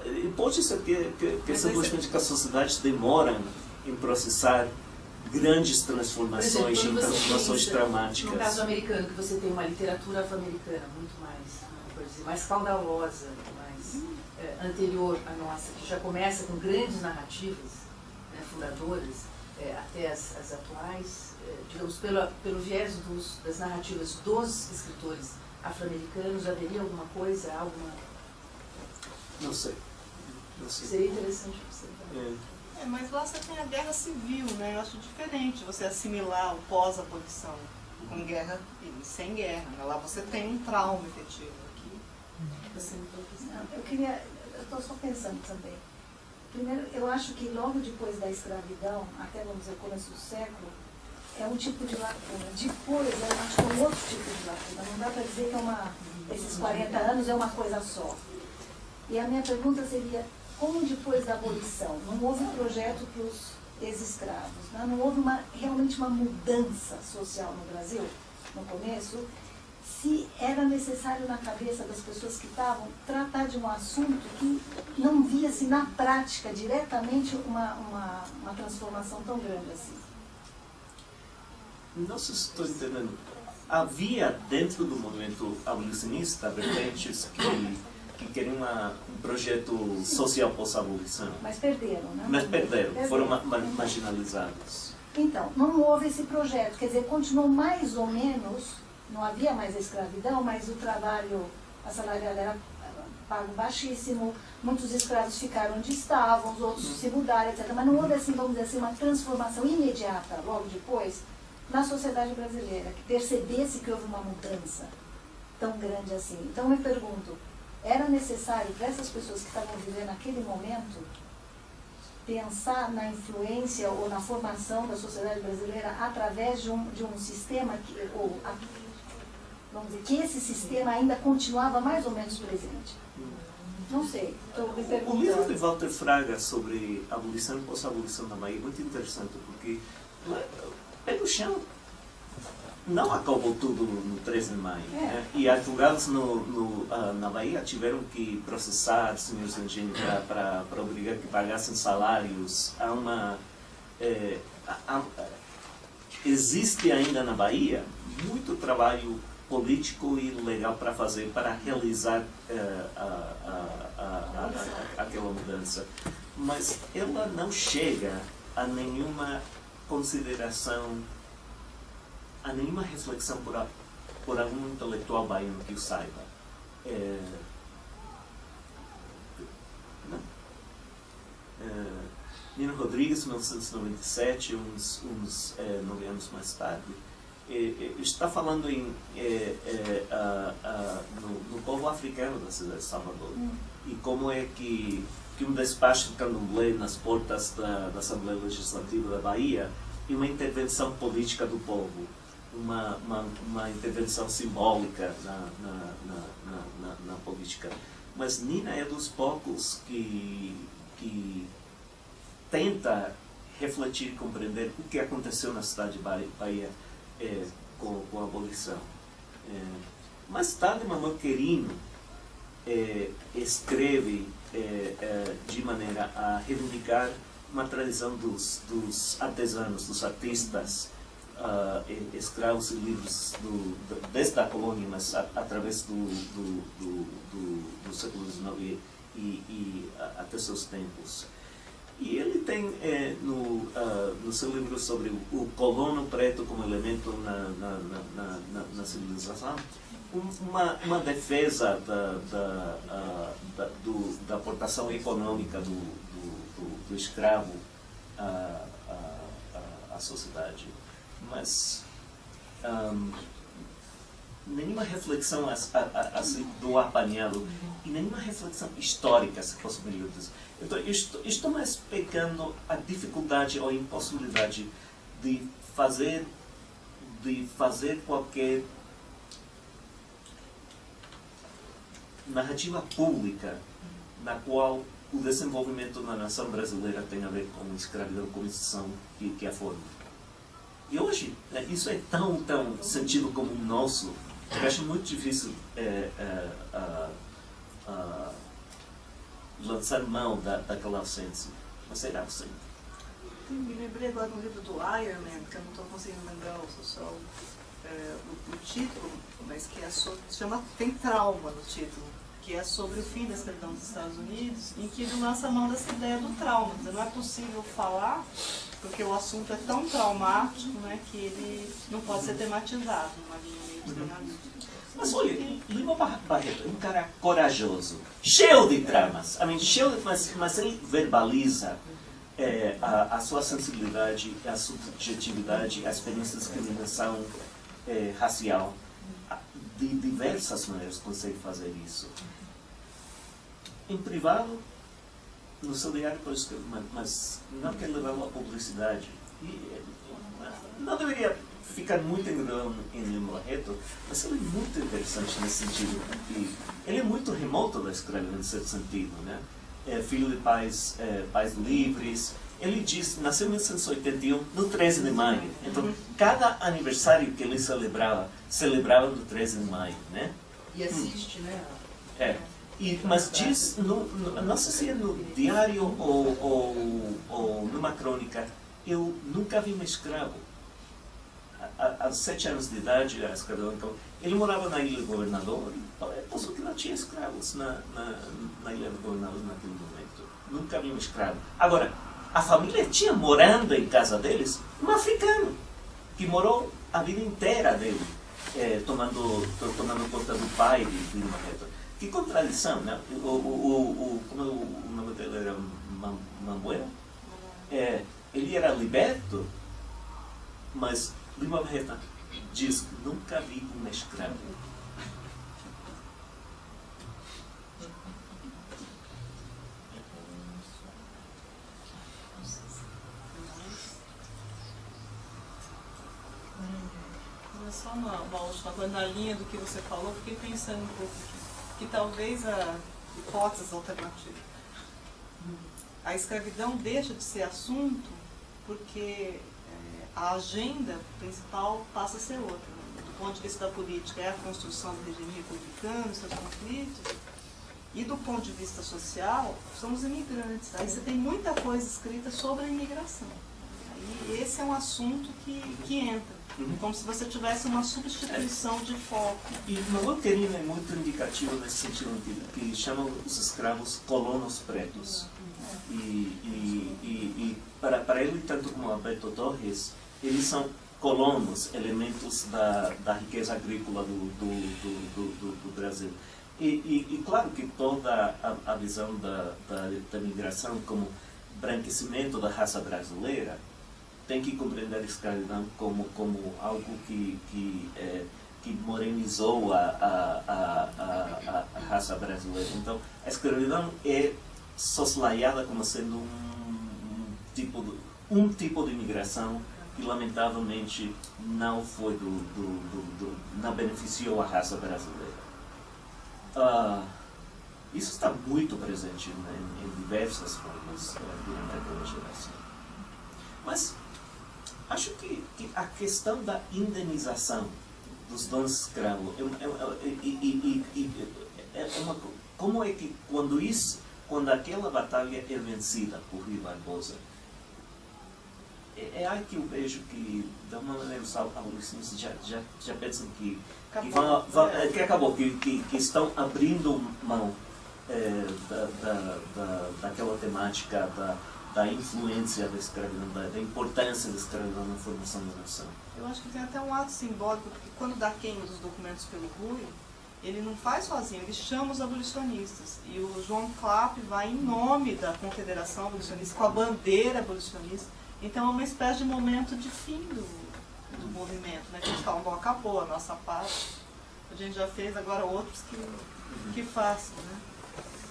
B: E pode ser que simplesmente que as sociedades demoram em processar grandes transformações,
C: exemplo,
B: transformações dramáticas.
C: No caso americano, que você tem uma literatura afro-americana muito mais caudalosa, mais anterior à nossa, que já começa com grandes narrativas, né, fundadoras, até as atuais, digamos, pelo viés das narrativas dos escritores afro-americanos, haveria alguma coisa,
B: Não sei.
C: Seria interessante observar.
A: Mas lá você tem a guerra civil, né? Eu acho diferente você assimilar o pós-abolição com guerra e sem guerra. Lá você tem um trauma efetivo.
F: Eu estou só pensando também. Primeiro, eu acho que logo depois da escravidão, até vamos dizer, começo do século, é um tipo de lacuna. Depois, eu acho que é um outro tipo de lacuna. Não dá para dizer que esses 40 anos é uma coisa só. E a minha pergunta seria, como depois da abolição, não houve projeto para os ex-escravos, né? Não houve realmente uma mudança social no Brasil, no começo, se era necessário na cabeça das pessoas que estavam tratar de um assunto que não via-se na prática diretamente uma transformação tão grande assim.
B: Não sei se estou entendendo. Havia dentro do movimento abolicionista vertentes que queriam um projeto social pós-abolição.
F: Mas perderam, né?
B: Mas perderam, foram marginalizados.
F: Então, não houve esse projeto, quer dizer, continuou mais ou menos, não havia mais a escravidão, mas o trabalho assalariado era pago baixíssimo, muitos escravos ficaram onde estavam, os outros se mudaram, etc. Mas não houve, assim, vamos dizer assim, uma transformação imediata, logo depois, na sociedade brasileira, que percebesse que houve uma mudança tão grande assim. Então, eu me pergunto, era necessário para essas pessoas que estavam vivendo naquele momento pensar na influência ou na formação da sociedade brasileira através de um sistema vamos dizer, que esse sistema ainda continuava mais ou menos presente? Não sei, estou me perguntando.
B: O livro de Walter Fraga sobre abolição e pós-abolição na Bahia é muito interessante, porque pé no chão não acabou tudo no 13 de maio. Né? E advogados na Bahia tiveram que processar senhores de engenho para obrigar que pagassem salários. Existe ainda na Bahia muito trabalho político e legal para fazer, para realizar aquela mudança. Mas ela não chega a nenhuma consideração, a nenhuma reflexão por algum intelectual baiano que o saiba. Nino Rodrigues, 1997, uns 9 anos mais tarde, está falando no povo africano da cidade de Salvador. E como é que um despacho de candomblé nas portas da Assembleia Legislativa da Bahia e uma intervenção política do povo, uma intervenção simbólica na política. Mas Nina é dos poucos que tenta refletir e compreender o que aconteceu na cidade de Bahia com a abolição. Mais tarde, Manuel Querino escreve de maneira a reivindicar uma tradição dos artesanos, dos artistas, escravos e livres desde a colônia, mas através do século XIX e até seus tempos. E ele tem no seu livro sobre o colono preto como elemento na civilização uma defesa da aportação econômica do escravo à sociedade. Mas nenhuma reflexão assim, do apanhado e nenhuma reflexão histórica, se fosse melhor dizer. Então, estou mais pegando a dificuldade ou a impossibilidade de fazer qualquer narrativa pública na qual o desenvolvimento da nação brasileira tem a ver com escravidão como instituição que a forma. E hoje, isso é tão sentido como nosso, que eu acho muito difícil lançar mão daquela ausência. Mas será ausente.
A: Me lembrei agora no livro do Iron Man, que eu não estou conseguindo lembrar o título, mas que é sobre, tem trauma no título, que é sobre o fim da escravidão dos Estados Unidos, em que ele lança a mão dessa ideia do trauma. Dizer, não é possível falar, porque o assunto é tão traumático, né, que ele não pode ser tematizado numa linha meio psicanalítica.
B: Mas olha, Lima Barreto é um cara corajoso, cheio de tramas, mas ele verbaliza a sua sensibilidade, a subjetividade, a experiência de discriminação racial. De diversas maneiras consegue fazer isso. Em privado, no seu diário pode escrever, mas não quer levá-lo à publicidade. E não deveria ficar muito enredado em Lima Barreto, mas ele é muito interessante nesse sentido. E ele é muito remoto da escravidão, em certo sentido, né? Filho de pais livres. Ele diz, nasceu em 1981, no 13 de maio. Então, cada aniversário que ele celebrava no 13 de maio, né?
C: E assiste, né?
B: Mas diz, não sei se é no diário ou numa crônica, eu nunca vi um escravo. Aos 7 anos de idade, a escravidão, então, ele morava na Ilha do Governador, é possível que não tinha escravos na Ilha do Governador naquele momento. Nunca vi um escravo. Agora, a família tinha morando em casa deles um africano, que morou a vida inteira dele, tomando conta do pai de Lima Barreto. Que contradição, né? Como o nome dele era Mambuera? Ele era liberto, mas Lima Barreto diz que nunca vi um escravo.
A: Só uma última coisa, na linha do que você falou, fiquei pensando um pouco que talvez a hipótese alternativa. A escravidão deixa de ser assunto porque a agenda principal passa a ser outra. Do ponto de vista da política, é a construção do regime republicano, seus conflitos, e do ponto de vista social, são os imigrantes. Aí você tem muita coisa escrita sobre a imigração. Aí esse é um assunto que entra. Como se você tivesse uma substituição de foco.
B: E Manuel Querino é muito indicativo nesse sentido, que chamam os escravos colonos pretos. E para ele, tanto como Alberto Torres, eles são colonos, elementos da riqueza agrícola do Brasil. E claro que toda a visão da migração como branquecimento da raça brasileira tem que compreender a escravidão como algo que morenizou a raça brasileira. Então, a escravidão é soslayada como sendo um tipo de imigração que, lamentavelmente, não foi não beneficiou a raça brasileira. Isso está muito presente em diversas formas durante aquela geração. Mas acho que a questão da indenização dos donos escravos como é que quando aquela batalha é vencida por Rui Barbosa, é aí que eu vejo que, de uma maneira, os abolicionistas já pensam que acabou, que estão abrindo mão daquela temática da influência da escravidão, da importância da escravidão na formação da nação.
A: Eu acho que tem até um ato simbólico, porque quando dá queima dos documentos pelo Rui, ele não faz sozinho, ele chama os abolicionistas. E o João Clapp vai em nome da Confederação Abolicionista, com a bandeira abolicionista. Então é uma espécie de momento de fim do movimento, né? Que eles falam, bom, acabou a nossa parte, a gente já fez, agora outros que façam, né?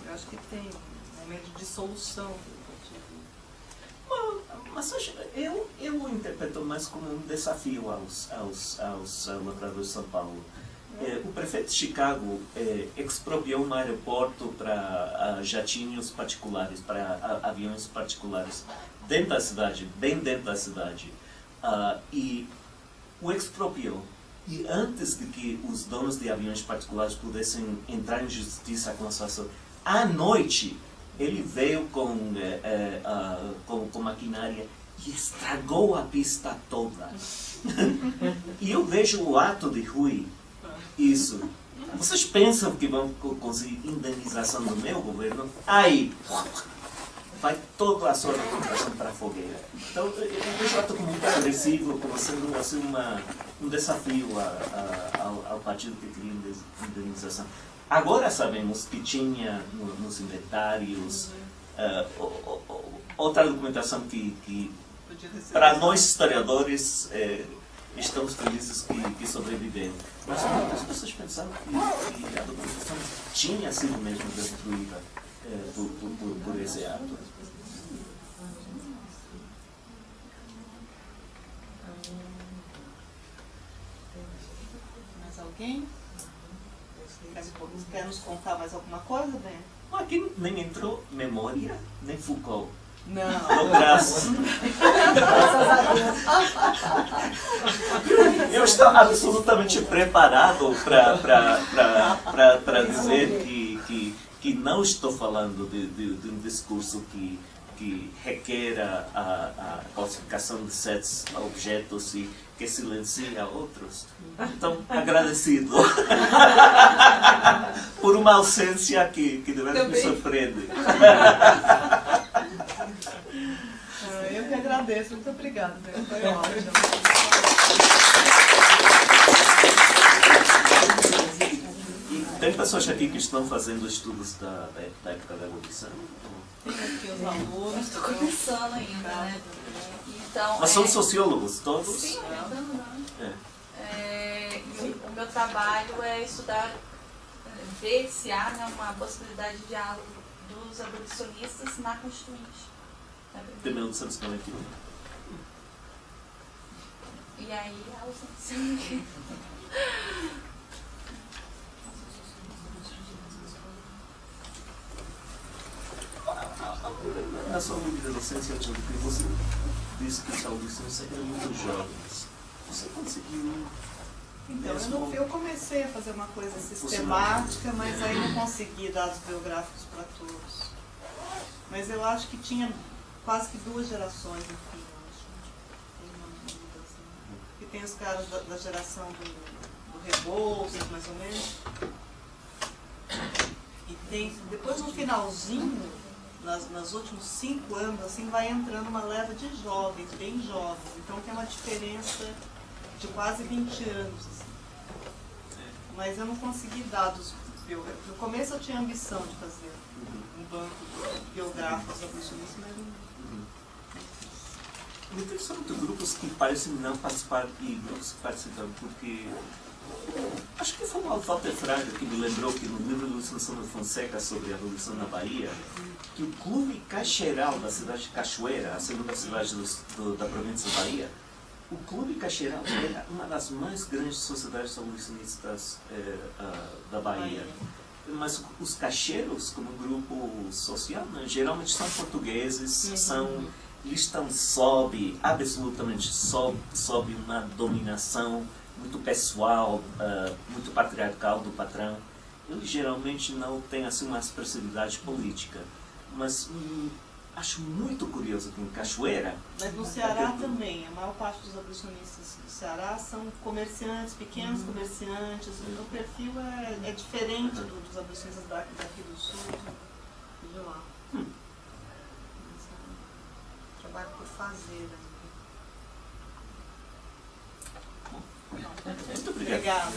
A: Eu acho que tem um momento de dissolução.
B: Mas eu interpreto mais como um desafio aos lavradores de São Paulo. O prefeito de Chicago expropriou um aeroporto para jatinhos particulares, para aviões particulares, dentro da cidade, bem dentro da cidade. E o expropriou. E antes de que os donos de aviões particulares pudessem entrar em justiça com a situação, à noite, ele veio com maquinária e estragou a pista toda. E eu vejo o ato de Rui, isso. Vocês pensam que vão conseguir indenização do meu governo? Aí, vai toda a sua reputação para a fogueira. Então, eu vejo o ato como muito agressivo, como sendo assim, um desafio ao partido que queria indenização. Agora sabemos que tinha nos inventários outra documentação que para nós historiadores estamos felizes que sobreviveram. Mas muitas pessoas pensavam que a documentação tinha sido mesmo destruída por esse ato.
A: Mais alguém? Quer nos contar mais alguma coisa, Ben?
B: Aqui nem entrou memória, nem Foucault.
A: Não.
B: No braço. Eu estou absolutamente preparado para dizer que não estou falando de um discurso que requer a classificação de certos objetos e que silencia outros. Então, agradecido por uma ausência que de vez me surpreende.
A: Eu que agradeço, muito obrigada. Foi ótimo.
B: E tem pessoas aqui que estão fazendo estudos da época da abolição?
A: Tem aqui os alunos.
G: Estou começando ainda, né? Então,
B: mas são sociólogos todos?
G: Sim,
B: e
G: o meu trabalho é estudar, ver se há uma possibilidade de diálogo dos abolicionistas na Constituinte.
B: De 1991.
G: E aí a ausência.
B: Na sua vida docência, você disse que os abolicionistas eram muito jovens. Você conseguiu...
A: Então, eu comecei a fazer uma coisa sistemática, mas aí não consegui dados biográficos para todos. Mas eu acho que tinha quase que 2 gerações, enfim, eu acho. Tem uma medida assim. E tem os caras da geração do Rebouças, mais ou menos. E tem, depois no finalzinho, nos últimos 5 anos, assim, vai entrando uma leva de jovens, bem jovens. Então tem uma diferença de quase 20 anos. Assim. Mas eu não consegui dados biográficos. No começo eu tinha a ambição de fazer um banco biográfico dos abolicionistas, mas não.
B: Me interessam muito grupos que parecem não participar e grupos que participam, porque acho que foi o Walter Fraga que me lembrou que no livro do Luciano Santos Fonseca sobre a Abolição na Bahia, que o Clube Caixeiral da cidade de Cachoeira, a segunda cidade da província da Bahia, o Clube Caixeiral era uma das mais grandes sociedades abolicionistas da Bahia. mas os caixeiros, como grupo social, né, geralmente são portugueses, eles estão absolutamente sob uma dominação muito pessoal, muito patriarcal do patrão. Eles geralmente não têm assim uma expressividade política, mas acho muito curioso que em Cachoeira...
A: Mas no Ceará também, a maior parte dos abolicionistas do Ceará são comerciantes, pequenos comerciantes, o perfil é diferente dos abolicionistas daqui do Sul e de lá. Trabalho por fazer.
B: Muito obrigado.
A: Obrigada.